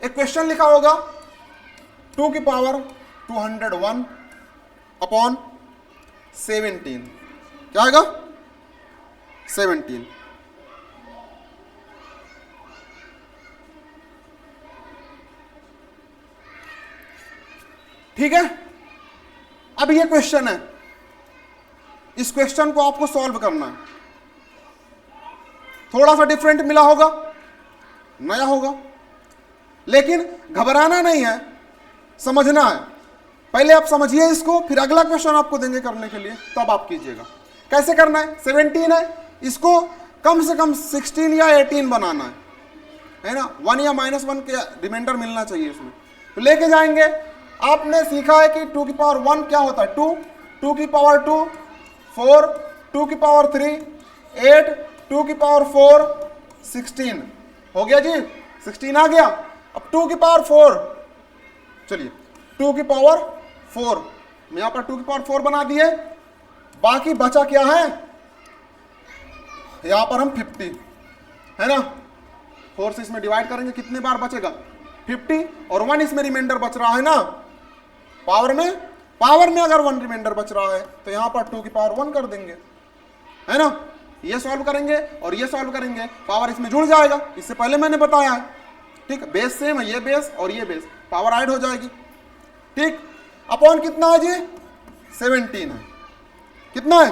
एक क्वेश्चन लिखा होगा, 2 की पावर 201 अपॉन 17, क्या आएगा, 17। ठीक है। अब ये क्वेश्चन है, इस क्वेश्चन को आपको सॉल्व करना है। थोड़ा सा डिफरेंट मिला होगा, नया होगा, लेकिन घबराना नहीं है, समझना है। पहले आप समझिए इसको, फिर अगला क्वेश्चन आपको देंगे करने के लिए, तब आप कीजिएगा। कैसे करना है, 17 है, इसको कम से कम 16 या 18 बनाना है ना। 1 या -1 के रिमाइंडर मिलना चाहिए इसमें, तो लेके जाएंगे। आपने सीखा है कि 2 की पावर 1 क्या होता है, 2, 2 की पावर 2 4, 2 की पावर 3 8, 2 की पावर 4 16 हो गया जी, 16 आ गया। अब 2 की पावर 4, चलिए 2 की पावर 4, यहां पर 2 की पावर 4 बना दिए। बाकी बचा क्या है, यहां पर हम 50 है ना, 4 से इसमें डिवाइड करेंगे, कितने बार बचेगा, 50, और 1 इसमें रिमाइंडर बच रहा है ना, पावर में अगर 1 रिमाइंडर बच रहा है तो यहां पर 2 की पावर 1 कर देंगे, है ना। ये सॉल्व करेंगे और ये सॉल्व करेंगे, पावर इसमें जुड़ जाएगा। इससे पहले मैंने बताया है, ठीक, बेस सेम है, ये बेस और ये बेस, पावर ऐड हो जाएगी, ठीक। अपॉन कितना है जी, 17 है, कितना है,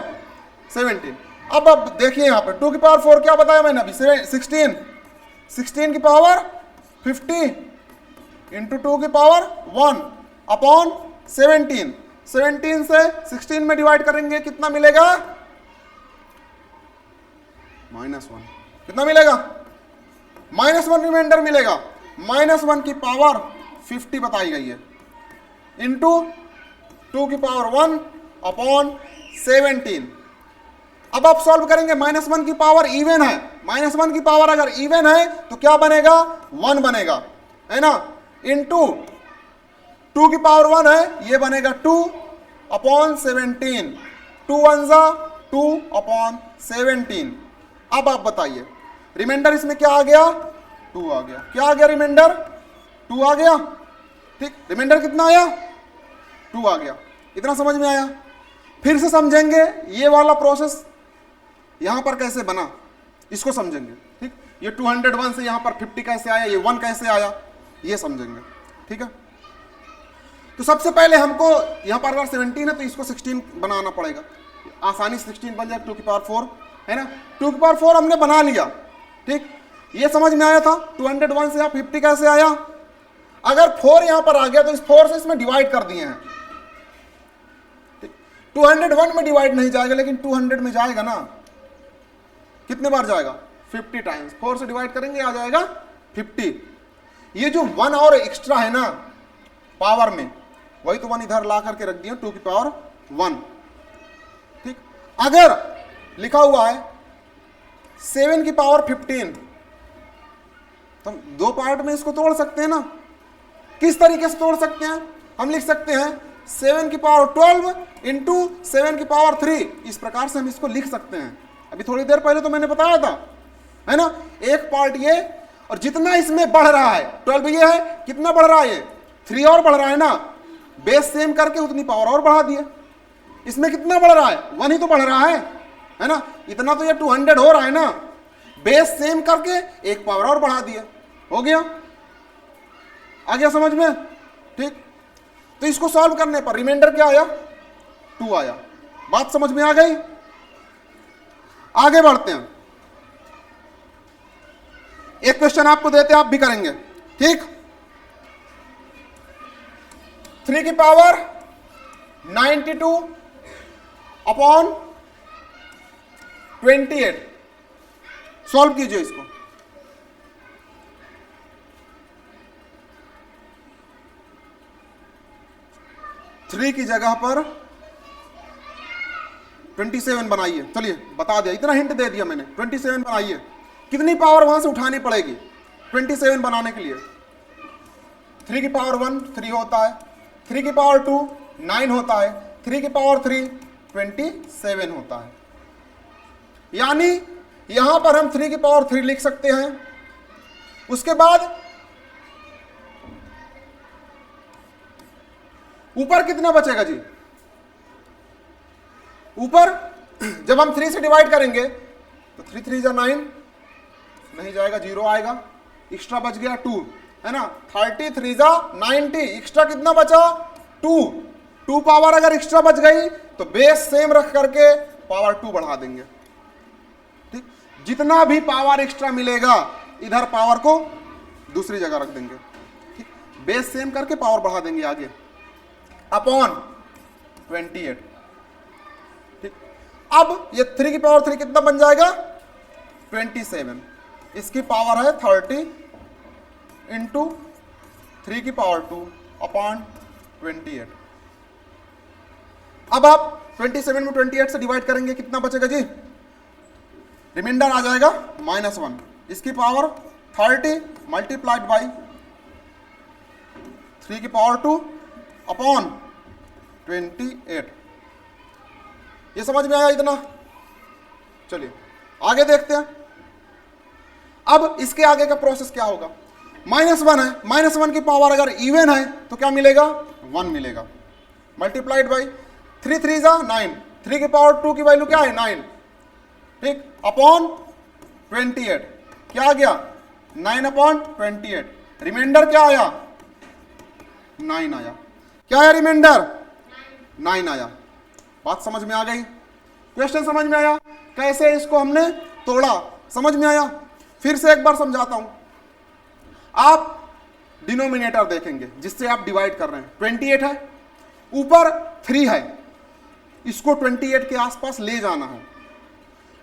17। अब देखिए यहां पे 2 की पावर 4 क्या बताया मैंने अभी, 16 की पावर 50 इंटू 2 की पावर 1, अपॉन 17। 17 से 16 में डिवाइड करेंगे कितना मिलेगा? -1। कितना मिलेगा? -1 रिमाइंडर मिलेगा। -1 की पावर 50 बताई गई है, इंटू 2 की पावर 1 अपॉन 17। अब आप सॉल्व करेंगे, -1 की पावर इवन है, -1 की पावर अगर इवन है तो क्या बनेगा? 1 बनेगा, है ना, इंटू 2 की पावर 1 है, ये बनेगा 2 अपॉन 17। 2 1 जा 2 अपॉन 17। अब आप बताइए रिमाइंडर इसमें क्या आ गया? 2 आ गया। क्या आ गया? रिमाइंडर 2 आ गया। ठीक, रिमाइंडर कितना आया? 2 आ गया। इतना समझ में आया? फिर से समझेंगे ये वाला प्रोसेस यहां पर कैसे बना, इसको समझेंगे। ठीक, ये 201 से यहां पर 50 कैसे आया, ये 1 कैसे आया, ये समझेंगे। ठीक है, तो सबसे पहले हमको यहां पर अगर 17 है तो इसको 16 बनाना पड़ेगा। आसानी से 16 बन जाए, 2 की पावर 4 है ना। 2 की पावर 4 हमने बना लिया। ठीक, ये समझ में आया था। 201 से यहां 50 कैसे आया? अगर 4 यहां पर आ गया तो इस 4 से इसमें डिवाइड कर दिए हैं। 201 में डिवाइड नहीं जाएगा, लेकिन 200 में जाएगा ना। कितने बार जाएगा? 50 टाइम्स। 4 से डिवाइड करेंगे आ जाएगा 50। ये जो 1 और एक्स्ट्रा है ना पावर में, वही तो 1 इधर ला करके रख दिया, 2 की पावर 1। ठीक, अगर लिखा हुआ है 7 की पावर 15, तो हम 2 पार्ट में इसको तोड़ सकते हैं ना। किस तरीके से तोड़ सकते हैं? हम लिख सकते हैं 7 की पावर 12 इंटू 7 की पावर 3। इस प्रकार से हम इसको लिख सकते हैं। अभी थोड़ी देर पहले तो मैंने बताया था, है ना। एक पार्ट ये, और जितना इसमें बढ़ रहा है 12 ये है, कितना बढ़ रहा है? ये 3 और बढ़ रहा है ना। बेस सेम करके उतनी पावर और बढ़ा दिए। इसमें कितना बढ़ रहा है? 1 ही तो बढ़ रहा है ना। इतना तो ये 200 हो रहा है ना। बेस सेम करके एक पावर और बढ़ा दिया, हो गया। आ गया समझ में? ठीक, तो इसको सॉल्व करने पर रिमाइंडर क्या आया? 2 आया। बात समझ में आ गई? आगे बढ़ते हैं। एक क्वेश्चन आपको देते हैं, आप भी करेंगे। ठीक, 3 की पावर 92 अपॉन 28। सॉल्व कीजिए इसको। थ्री की जगह पर 27 बनाइए। चलिए बता दिया, इतना हिंट दे दिया मैंने। 27 बनाइए। कितनी पावर वहां से उठानी पड़ेगी 27 बनाने के लिए? 3 की पावर 1 3 होता है, 3 की पावर 2 9 होता है, 3 की पावर 3 27 होता है। यानी यहां पर हम 3 की पावर 3 लिख सकते हैं। उसके बाद ऊपर कितना बचेगा जी? ऊपर जब हम 3 से डिवाइड करेंगे तो 3 3 जा 9, नहीं जाएगा, 0 आएगा। एक्स्ट्रा बच गया 2, है ना। 30 3 जा 90, एक्स्ट्रा कितना बचा? 2। 2 पावर अगर एक्स्ट्रा बच गई तो बेस सेम रख करके पावर 2 बढ़ा देंगे। ठीक, जितना भी पावर एक्स्ट्रा मिलेगा इधर पावर को दूसरी जगह रख देंगे। ठीक, बेस सेम करके पावर बढ़ा देंगे आगे, अपॉन 28। ठीक, अब ये 3 की पावर 3 कितना बन जाएगा? 27। इसकी पावर है 30 इंटू 3 की पावर 2 अपॉन 28। अब आप 27 में 28 से डिवाइड करेंगे, कितना बचेगा जी? रिमाइंडर आ जाएगा -1। इसकी पावर 30 मल्टीप्लाइड बाई 3 की पावर 2 अपॉन 28। ये समझ में आया इतना? चलिए आगे देखते हैं। अब इसके आगे का प्रोसेस क्या होगा? -1 है, -1 की पावर अगर इवन है तो क्या मिलेगा? 1 मिलेगा, मल्टीप्लाइड बाई 3 3 जा 9, 3 की पावर 2 की वैल्यू क्या है? 9। ठीक, अपॉन 28। क्या आ गया? 9 अपॉन 28। रिमाइंडर क्या आया? 9 आया। क्या है रिमाइंडर? 9 आया। बात समझ में आ गई? क्वेश्चन समझ में आया? कैसे इसको हमने तोड़ा, समझ में आया? फिर से एक बार समझाता हूं। आप डिनोमिनेटर देखेंगे जिससे आप डिवाइड कर रहे हैं। 28 है, ऊपर 3 है, इसको 28 के आसपास ले जाना है।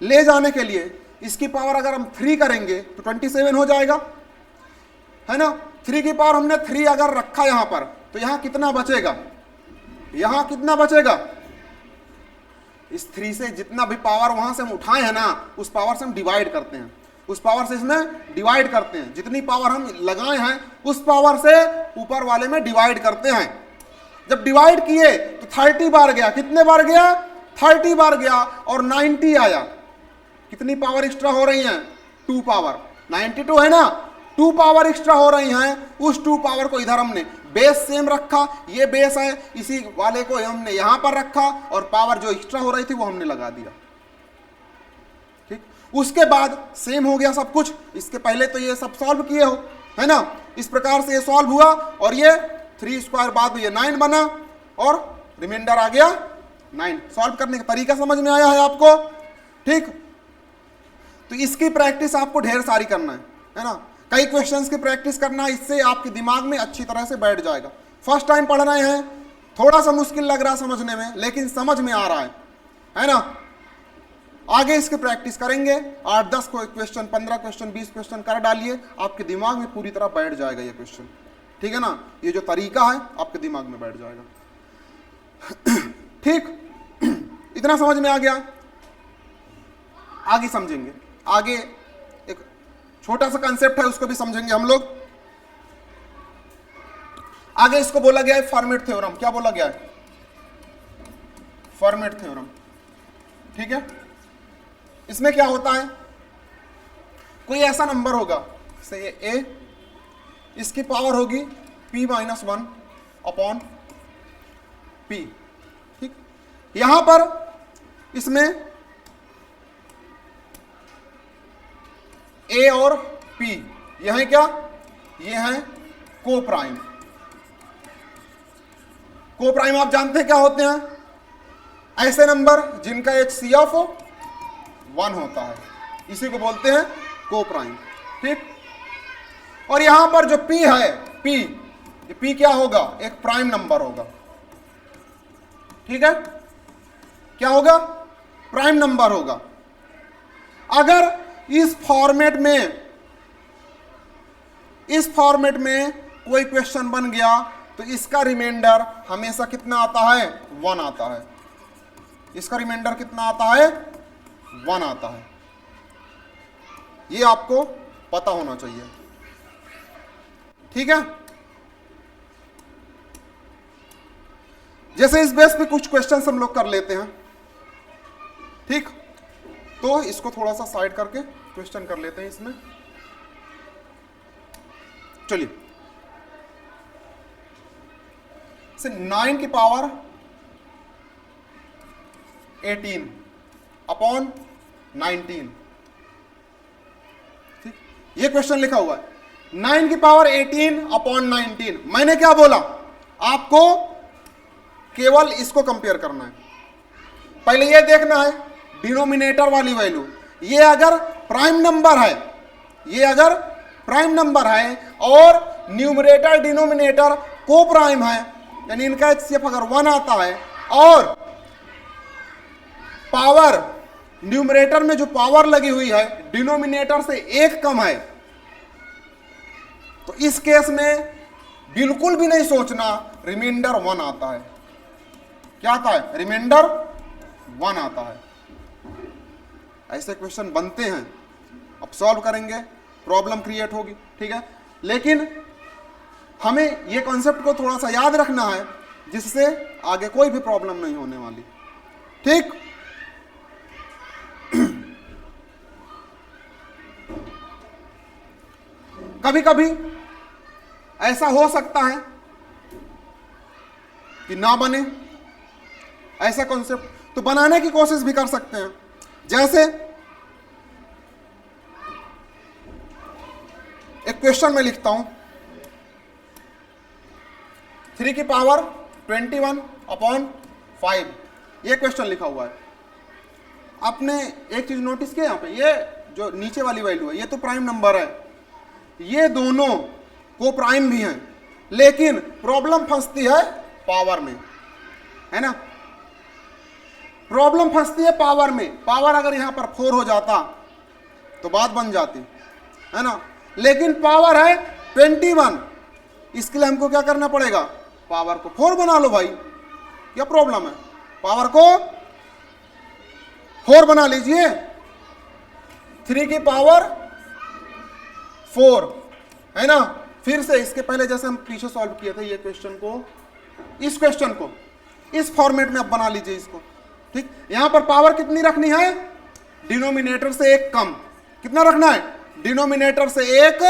ले जाने के लिए इसकी पावर अगर हम 3 करेंगे तो 27 हो जाएगा, है ना। 3 की पावर हमने 3 अगर रखा यहां पर, तो यहां कितना बचेगा, यहां कितना बचेगा, इस 3 से जितना भी पावर वहां से हम उठाए हैं ना, उस पावर से हम डिवाइड करते हैं, उस पावर से इसमें डिवाइड करते हैं। जितनी पावर हम लगाए हैं उस पावर से ऊपर वाले में डिवाइड करते हैं। जब डिवाइड किए तो 30 बार गया, कितने बार गया, 30 बार गया, और 90 आया। कितनी पावर एक्स्ट्रा हो रही है, 2 पावर, 92 है ना, 2 पावर एक्स्ट्रा हो रही हैं। उस 2 पावर को इधर हमने बेस सेम रखा, ये बेस है, इसी वाले को हमने यहां पर रखा, और पावर जो एक्स्ट्रा हो रही थी वो हमने लगा दिया। ठीक, उसके बाद सेम हो गया सब कुछ। इसके पहले तो ये सब सॉल्व किए हो, है ना। इस प्रकार से ये सॉल्व हुआ, और ये 3 स्क्वायर बाद में ये 9 बना, और रिमाइंडर आ गया 9। सॉल्व करने का तरीका समझ में आया है आपको, ठीक। तो इसकी प्रैक्टिस आपको ढेर सारी करना है ना। कई क्वेश्चंस की प्रैक्टिस करना, इससे आपके दिमाग में अच्छी तरह से बैठ जाएगा। फर्स्ट टाइम पढ़ रहे हैं, थोड़ा सा मुश्किल लग रहा है समझने में, लेकिन समझ में आ रहा है ना। आगे इसकी प्रैक्टिस करेंगे, 8-10 क्वेश्चन, 15 क्वेश्चन, 20 क्वेश्चन कर डालिए, आपके दिमाग में पूरी तरह बैठ जाएगा ये क्वेश्चन, ठीक है ना। ये जो तरीका है आपके दिमाग में बैठ जाएगा। ठीक, इतना समझ में आ गया। आगे समझेंगे, आगे एक छोटा सा कंसेप्ट है, उसको भी समझेंगे हम लोग। आगे इसको बोला गया है फॉर्मेट थ्योरम। क्या बोला गया है, फॉर्मेट थ्योरम, ठीक है। इसमें क्या होता है, कोई ऐसा नंबर होगा, जैसे ये a, इसकी पावर होगी p-1 अपॉन p, ठीक। यहां पर इसमें a और p, यह है क्या, ये है को प्राइम। को प्राइम आप जानते हैं क्या होते हैं, ऐसे नंबर जिनका HCF 1 होता है, इसी को बोलते हैं को प्राइम, ठीक। और यहां पर जो p है, ये p क्या होगा, एक प्राइम नंबर होगा, ठीक है। क्या होगा, प्राइम नंबर होगा। अगर इस फॉर्मेट में कोई क्वेश्चन बन गया तो इसका रिमाइंडर हमेशा कितना आता है, 1 आता है। इसका रिमाइंडर कितना आता है, 1 आता है। ये आपको पता होना चाहिए, ठीक है। जैसे इस बेस पे कुछ क्वेश्चंस हम लोग कर लेते हैं, ठीक। तो इसको थोड़ा सा साइड करके क्वेश्चन कर लेते हैं इसमें। चलिए, 9 की पावर 18 अपॉन 19, ठीक। ये क्वेश्चन लिखा हुआ है, 9 की पावर 18 अपॉन 19। मैंने क्या बोला, आपको केवल इसको कंपेयर करना है। पहले ये देखना है डिनोमिनेटर वाली वैल्यू, ये अगर प्राइम नंबर है, ये अगर प्राइम नंबर है और न्यूमरेटर डिनोमिनेटर को प्राइम है, यानी इनका HCF अगर 1 आता है, और पावर न्यूमरेटर में जो पावर लगी हुई है डिनोमिनेटर से 1 कम है, तो इस केस में बिल्कुल भी नहीं सोचना, रिमाइंडर 1 आता है। क्या आता है, रिमाइंडर 1 आता है। ऐसे क्वेश्चन बनते हैं, अब सॉल्व करेंगे, प्रॉब्लम क्रिएट होगी, ठीक है। लेकिन हमें ये कॉन्सेप्ट को थोड़ा सा याद रखना है, जिससे आगे कोई भी प्रॉब्लम नहीं होने वाली, ठीक। कभी कभी ऐसा हो सकता है कि ना बने ऐसा कॉन्सेप्ट, तो बनाने की कोशिश भी कर सकते हैं। जैसे एक क्वेश्चन में लिखता हूं, 3 की पावर 21 अपॉन 5, ये क्वेश्चन लिखा हुआ है। आपने एक चीज नोटिस किया, यहां पे ये जो नीचे वाली वैल्यू है, ये तो प्राइम नंबर है, ये दोनों को प्राइम भी हैं, लेकिन प्रॉब्लम फंसती है पावर में, है ना। प्रॉब्लम फंसती है पावर में। पावर अगर यहां पर 4 हो जाता तो बात बन जाती, है ना, लेकिन पावर है 21। इसके लिए हमको क्या करना पड़ेगा, पावर को 4 बना लो भाई, क्या प्रॉब्लम है, पावर को 4 बना लीजिए, 3 की पावर 4, है ना। फिर से इसके पहले जैसे हम पीछे सॉल्व किए थे ये क्वेश्चन को, इस क्वेश्चन को इस फॉर्मेट में अब बना लीजिए इसको, ठीक। यहां पर पावर कितनी रखनी है, डिनोमिनेटर से 1 कम। कितना रखना है, डिनोमिनेटर से 1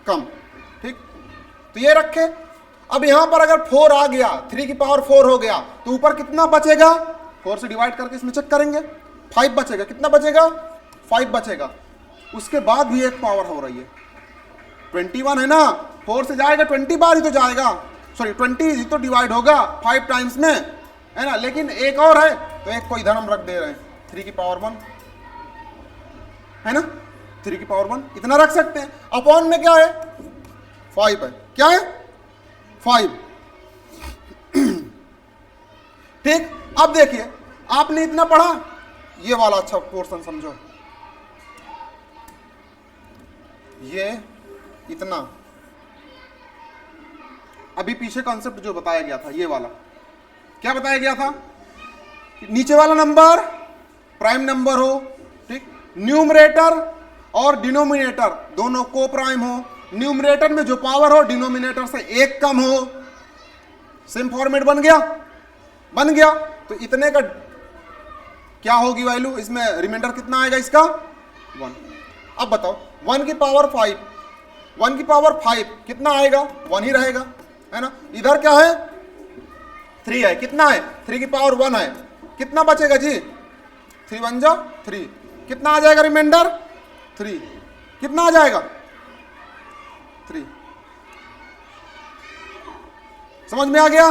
कम, ठीक। तो ये रखे। अब यहां पर अगर 4 आ गया, 3 की पावर 4 हो गया, तो ऊपर कितना बचेगा, 4 से डिवाइड करके इसमें चेक करेंगे, 5 बचेगा। कितना बचेगा, 5 बचेगा। उसके बाद भी एक पावर हो रही है 21, है ना। 4 से जाएगा 20 बार ही तो जाएगा, सॉरी 20 ही तो डिवाइड होगा 5 टाइम्स में, है ना। लेकिन एक और है तो एक को इधर हम रख दे रहे हैं, 3 की पावर 1, है ना, 3 की पावर 1 इतना रख सकते हैं। अपॉन में क्या है, 5 है, क्या है 5, ठीक। अब देखिए आपने इतना पढ़ा, ये वाला अच्छा पोर्शन समझो, ये इतना अभी पीछे कॉन्सेप्ट जो बताया गया था, ये वाला क्या बताया गया था, नीचे वाला नंबर प्राइम नंबर हो, ठीक, न्यूमरेटर और डिनोमिनेटर दोनों को प्राइम हो, न्यूमरेटर में जो पावर हो डिनोमिनेटर से 1 कम हो। सेम फॉर्मेट बन गया, बन गया। तो इतने का क्या होगी वैल्यू, इसमें रिमाइंडर कितना आएगा इसका, 1। अब बताओ 1 की पावर 5, 1 की पावर 5 कितना आएगा, 1 ही रहेगा, है ना। इधर क्या है, 3 है, कितना है, 3 की पावर 1 है, कितना बचेगा जी, 3 1 जा 3, कितना आ जाएगा रिमाइंडर, 3, कितना आ जाएगा 3। समझ में आ गया,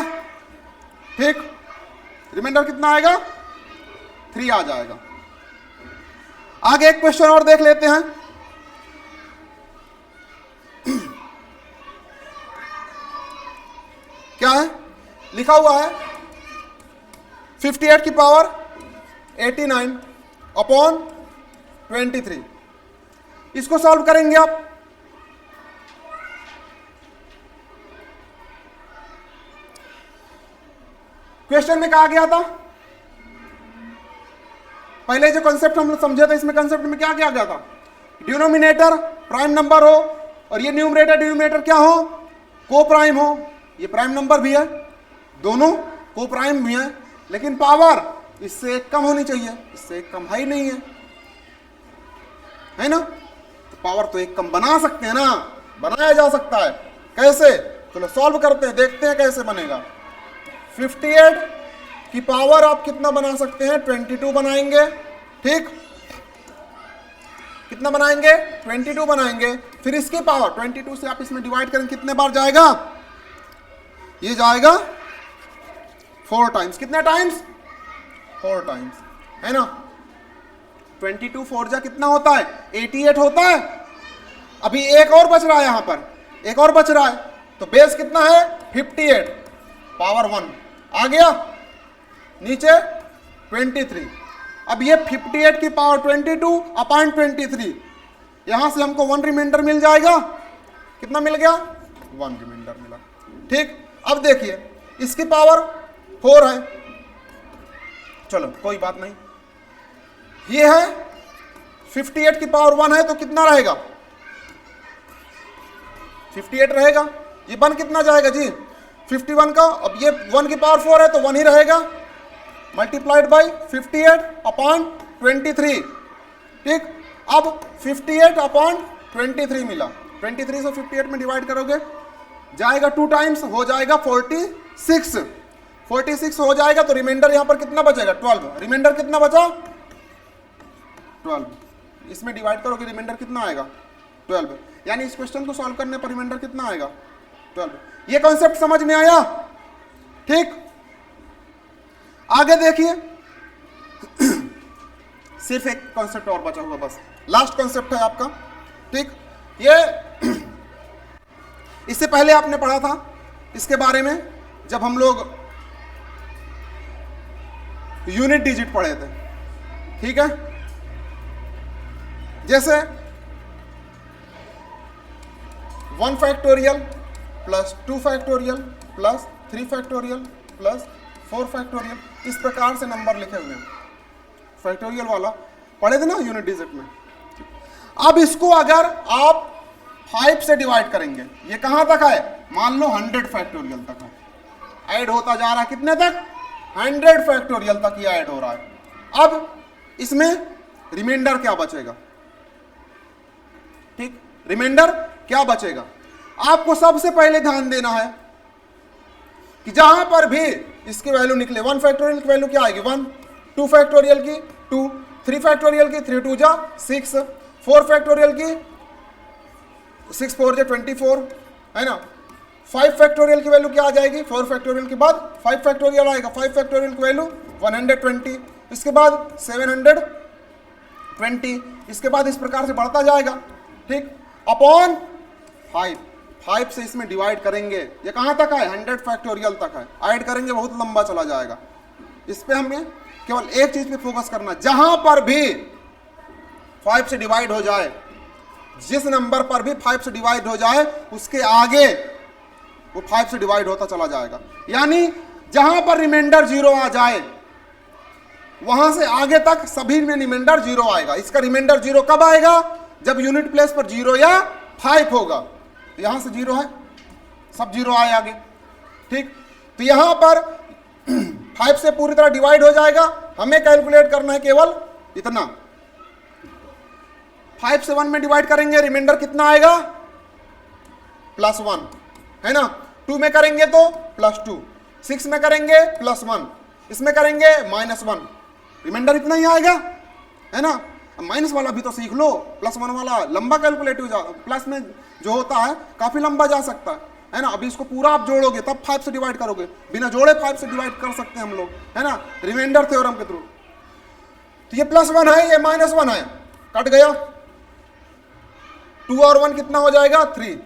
ठीक। रिमाइंडर कितना आएगा, 3 आ जाएगा। आगे एक क्वेश्चन और देख लेते हैं। क्या है लिखा हुआ है, 58 की पावर 89 अपॉन 23। इसको सॉल्व करेंगे आप। क्वेश्चन में कहा गया था, पहले जो कॉन्सेप्ट हम लोग समझे थे, इसमें कॉन्सेप्ट में क्या किया गया था, डिनोमिनेटर प्राइम नंबर हो और ये न्यूमरेटर डिनोमिनेटर क्या हो, को प्राइम हो। ये प्राइम नंबर भी है, दोनों को प्राइम भी है, लेकिन पावर इससे 1 कम होनी चाहिए, इससे 1 कम है ही नहीं है ना। तो पावर तो 1 कम बना सकते हैं ना, बनाया जा सकता है। कैसे, चलो सॉल्व करते हैं, देखते हैं कैसे बनेगा। 58 की पावर आप कितना बना सकते हैं, 22 बनाएंगे, ठीक। कितना बनाएंगे, 22 बनाएंगे। फिर इसकी पावर 22 से आप इसमें डिवाइड करेंगे, कितने बार जाएगा, ये जाएगा 4 टाइम्स। कितने टाइम्स, 4 टाइम्स, है ना। 22 4 जा कितना होता है, 88 होता है। अभी एक और बच रहा है, यहां पर एक और बच रहा है, तो बेस कितना है 58, पावर 1 आ गया, नीचे 23। अब ये 58 की पावर 22 अपॉन 23, यहां से हमको 1 रिमाइंडर मिल जाएगा। कितना मिल गया, 1 रिमाइंडर मिला, ठीक। अब देखिए इसकी पावर 4 है, चलो कोई बात नहीं, ये है 58 की पावर 1 है, तो कितना रहेगा, 58 रहेगा। ये 1 कितना जाएगा जी, 51 का। अब ये 1 की पावर 4 है तो 1 ही रहेगा, मल्टीप्लाइड बाई 58 अपॉन 23, ठीक। अब 58 अपॉन 23 मिला, 23 से 58 में डिवाइड करोगे जाएगा 2 टाइम्स, हो जाएगा 46, 46 हो जाएगा। तो रिमाइंडर यहां पर कितना बचेगा, 12। रिमाइंडर कितना बचा, 12। इसमें डिवाइड करोगे रिमाइंडर कितना आएगा, 12। यानी इस क्वेश्चन को सॉल्व करने पर रिमाइंडर कितना आएगा, 12। ये कॉन्सेप्ट समझ में आया, ठीक। आगे देखिए सिर्फ एक कॉन्सेप्ट और बचा हुआ, बस लास्ट कॉन्सेप्ट है आपका, ठीक। ये इससे पहले आपने पढ़ा था इसके बारे में जब हम लोग यूनिट डिजिट पढ़े थे, ठीक है। जैसे 1 factorial plus 2 factorial plus 3 factorial plus 4 factorial, इस प्रकार से नंबर लिखे हुए हैं। फैक्टोरियल वाला पढ़े थे ना यूनिट डिजिट में। अब इसको अगर आप 5 से डिवाइड करेंगे, ये कहां तक है, मान लो 100 फैक्टोरियल तक है, ऐड होता जा रहा है कितने तक, 100 फैक्टोरियल तक ये ऐड हो रहा है। अब इसमें रिमाइंडर क्या बचेगा, ठीक, रिमाइंडर क्या बचेगा। आपको सबसे पहले ध्यान देना है कि जहां पर भी इसकी वैल्यू निकले, 1 फैक्टोरियल की वैल्यू क्या आएगी 1, 2 फैक्टोरियल की 2, 3 फैक्टोरियल की 3 2 जा 6, 4 फैक्टोरियल की 6 4 जा 24, है ना। 5 फैक्टोरियल की वैल्यू क्या आ जाएगी, 4 फैक्टोरियल के बाद 5 फैक्टोरियल आएगा, 5 फैक्टोरियल की वैल्यू 120, इसके बाद 720, इसके बाद इस प्रकार से बढ़ता जाएगा, ठीक, अपॉन 5 से इसमें डिवाइड करेंगे, ये कहां तक है, 100 फैक्टोरियल तक है, ऐड करेंगे बहुत लंबा चला जाएगा। इस पे हमें केवल एक चीज पे फोकस करना, जहां पर भी 5 से डिवाइड हो जाए, जिस नंबर पर भी 5 से डिवाइड हो जाए उसके आगे वो 5 से डिवाइड होता चला जाएगा। यानी जहां पर रिमाइंडर 0 आ जाए वहां से आगे तक सभी में रिमाइंडर 0 आएगा। इसका रिमाइंडर 0 कब आएगा, जब यूनिट प्लेस पर 0 या 5 होगा। यहां से 0 है, सब 0 आए आगे, ठीक। तो यहां पर 5 से पूरी तरह डिवाइड हो जाएगा, हमें कैलकुलेट करना है केवल इतना। 5 से 1 में डिवाइड करेंगे, रिमाइंडर कितना आएगा, +1, है ना। 2 में करेंगे तो +2, 6 में करेंगे +1, इसमें करेंगे -1, रिमाइंडर इतना ही आएगा, है ना। माइनस वाला भी तो सीख लो, +1 वाला लंबा कैलकुलेटिव प्लस में जो होता है काफी लंबा जा सकता है ना। अभी इसको पूरा आप जोड़ोगे तब 5 से डिवाइड करोगे, बिना जोड़े 5 से डिवाइड कर सकते हैं हम लोग, है ना, रिमाइंडर थ्योरम के थ्रू। तो ये +1 है, ये -1 है, कट गया, 2 और 1 कितना हो जाएगा 3,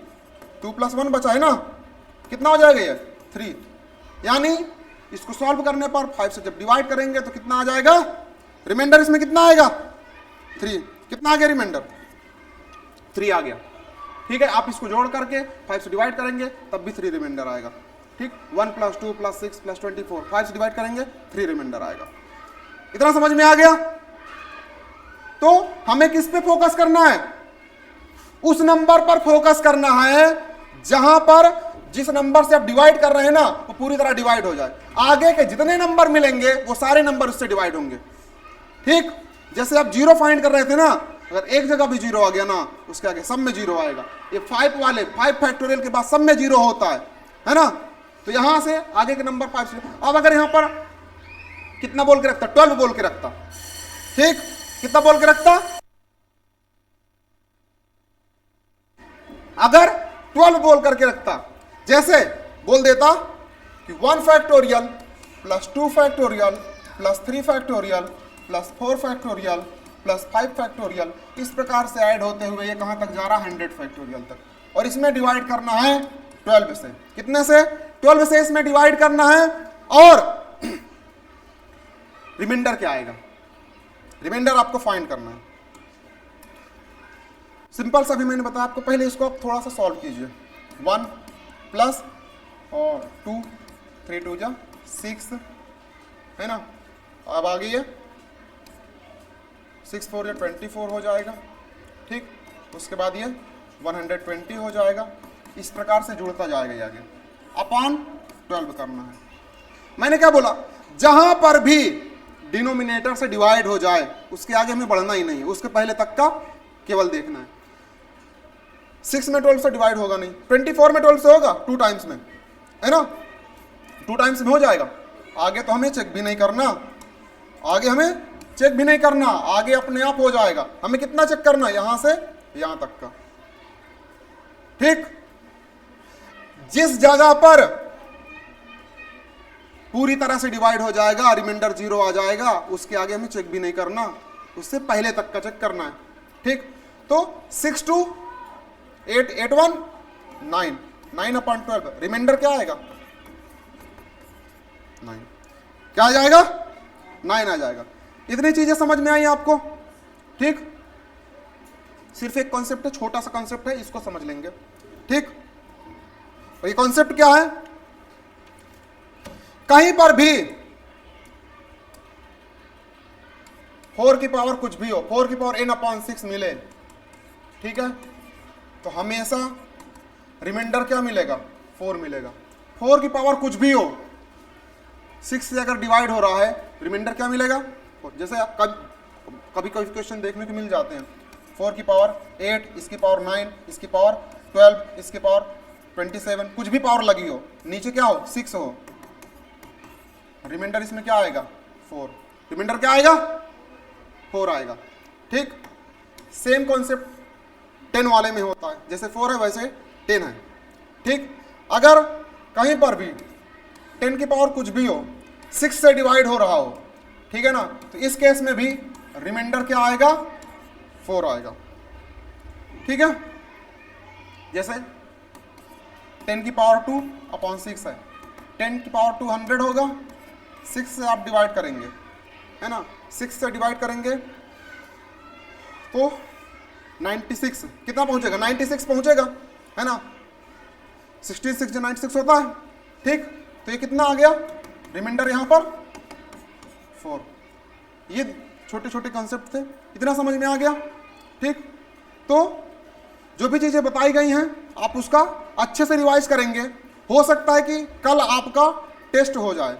2 + 1 बचा है ना, कितना हो जाएगा ये 3। यानी इसको सॉल्व करने पर 5 से जब डिवाइड करेंगे तो कितना आ जाएगा, रिमाइंडर इसमें कितना आएगा 3, कितना आ गया रिमाइंडर 3 आ गया, ठीक है। आप इसको जोड़ करके 5 से डिवाइड करेंगे तब भी 3 रिमाइंडर आएगा, ठीक। 1 + 2 + 6 + 24, 5 से डिवाइड करेंगे 3 रिमाइंडर आएगा। इतना समझ में आ गया। तो हमें किस पे फोकस करना है, उस नंबर पर फोकस करना है जहां पर जिस नंबर से आप डिवाइड कर रहे हैं ना वो पूरी तरह डिवाइड हो जाए। आगे के जितने नंबर मिलेंगे वो सारे नंबर उससे डिवाइड होंगे, ठीक। जैसे आप 0 फाइंड कर रहे थे ना, अगर एक जगह भी 0 आ गया ना उसके आगे सब में 0 आएगा। ये 5 वाले 5 फैक्टोरियल के बाद सब में 0 होता है ना। तो यहां से आगे के नंबर 5 से, अब अगर यहां पर कितना बोल के रखता, 12 बोल के रखता, ठीक, कितना बोल के रखता, अगर 12 बोल करके रखता, जैसे बोल देता कि 1 factorial plus 2 factorial plus 3 factorial plus 4 factorial plus 5 factorial, इस प्रकार से ऐड होते हुए ये कहां तक जा रहा है 100 फैक्टोरियल तक, और इसमें डिवाइड करना है 12 से, कितने से 12 से इसमें डिवाइड करना है। और रिमाइंडर क्या आएगा, रिमाइंडर आपको फाइंड करना है। सिंपल सा भी मैंने बताया आपको, पहले इसको आप थोड़ा सा सॉल्व कीजिए। 1 प्लस और 2, 3 2 जा 6, है ना। अब आ गई है 6 4 या 24 हो जाएगा, ठीक। उसके बाद ये 120 हो जाएगा, इस प्रकार से जुड़ता जाएगा ये आगे, अपॉन 12 करना है। मैंने क्या बोला, जहां पर भी डिनोमिनेटर से डिवाइड हो जाए उसके आगे हमें बढ़ना ही नहीं है, उसके पहले तक का केवल देखना है। 6 में 12 से डिवाइड होगा नहीं, 24 में 12 से होगा 2 टाइम्स में, है ना, 2 टाइम्स में हो जाएगा। आगे तो हमें चेक भी नहीं करना, आगे हमें चेक भी नहीं करना, आगे अपने आप हो जाएगा। हमें कितना चेक करना, यहां से यहां तक का, ठीक। जिस जगह पर पूरी तरह से डिवाइड हो जाएगा, रिमाइंडर 0 आ जाएगा, उसके आगे हमें चेक भी नहीं करना, उससे पहले तक का चेक करना है, ठीक। तो 6 2 8 8 1 9, 9/12, रिमाइंडर क्या आएगा 9, क्या आ जाएगा 9 आ जाएगा। इतनी चीजें समझ में आई आपको, ठीक। सिर्फ एक कॉन्सेप्ट है, छोटा सा कॉन्सेप्ट है, इसको समझ लेंगे, ठीक। और ये कॉन्सेप्ट क्या है, कहीं पर भी 4 की पावर कुछ भी हो, 4 की पावर n/6 मिले, ठीक है, तो हमेशा रिमाइंडर क्या मिलेगा 4 मिलेगा। 4 की पावर कुछ भी हो, 6 से अगर डिवाइड हो रहा है, रिमाइंडर क्या मिलेगा, जैसे आप कभी कभी क्वेश्चन देखने को मिल जाते हैं, 4 की पावर 8, इसकी पावर 9, इसकी पावर 12, इसकी पावर 27, कुछ भी पावर लगी हो, नीचे क्या हो 6 हो, रिमाइंडर इसमें क्या आएगा 4, रिमाइंडर क्या आएगा 4 आएगा, ठीक। सेम कॉन्सेप्ट 10 वाले में होता है, जैसे 4 है वैसे 10 है, ठीक। अगर कहीं पर भी 10 की पावर कुछ भी हो, 6 से डिवाइड हो रहा हो, ठीक है ना, तो इस केस में भी रिमाइंडर क्या आएगा 4 आएगा, ठीक है। जैसे 10 की पावर 2/6 है, 10 की पावर 2 100 होगा, 6 से आप डिवाइड करेंगे, है ना, 6 से डिवाइड करेंगे तो 96 कितना पहुंचेगा 96 पहुंचेगा, है ना, 66 जो 96 होता है, ठीक। तो ये कितना आ गया रिमाइंडर यहाँ पर 4। ये छोटे छोटे कॉन्सेप्ट थे, इतना समझ में आ गया, ठीक। तो जो भी चीजें बताई गई हैं आप उसका अच्छे से रिवाइज करेंगे, हो सकता है कि कल आपका टेस्ट हो जाए,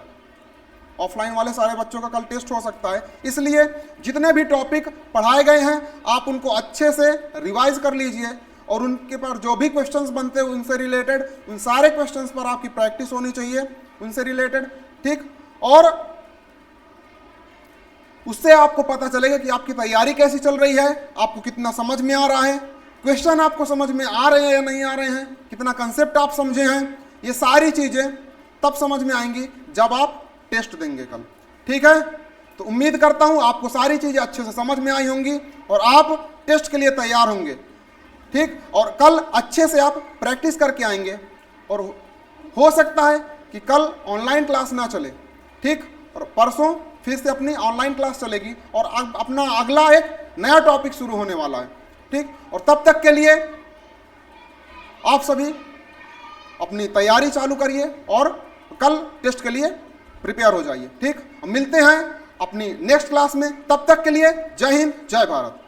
ऑफलाइन वाले सारे बच्चों का कल टेस्ट हो सकता है, इसलिए जितने भी टॉपिक पढ़ाए गए हैं आप उनको अच्छे से रिवाइज कर लीजिए और उनके पर जो भी क्वेश्चंस बनते हैं उनसे रिलेटेड, उन सारे क्वेश्चंस पर आपकी प्रैक्टिस होनी चाहिए उनसे रिलेटेड, ठीक। और उससे आपको पता चलेगा कि आपकी तैयारी कैसी चल रही है, आपको कितना समझ में आ रहा है, क्वेश्चन आपको समझ में आ रहे हैं या नहीं आ रहे हैं, कितना कंसेप्ट आप समझे हैं, ये सारी चीजें तब समझ में आएंगी जब आप टेस्ट देंगे कल, ठीक है। तो उम्मीद करता हूं आपको सारी चीजें अच्छे से समझ में आई होंगी और आप टेस्ट के लिए तैयार होंगे, ठीक। और कल अच्छे से आप प्रैक्टिस करके आएंगे और हो सकता है कि कल ऑनलाइन क्लास ना चले, ठीक, और परसों फिर से अपनी ऑनलाइन क्लास चलेगी और अपना अगला एक नया टॉपिक शुरू होने वाला है, ठीक। और तब तक के लिए आप सभी अपनी तैयारी चालू करिए और कल टेस्ट के लिए प्रिपेयर हो जाइए, ठीक। मिलते हैं अपनी नेक्स्ट क्लास में, तब तक के लिए जय हिंद जय भारत।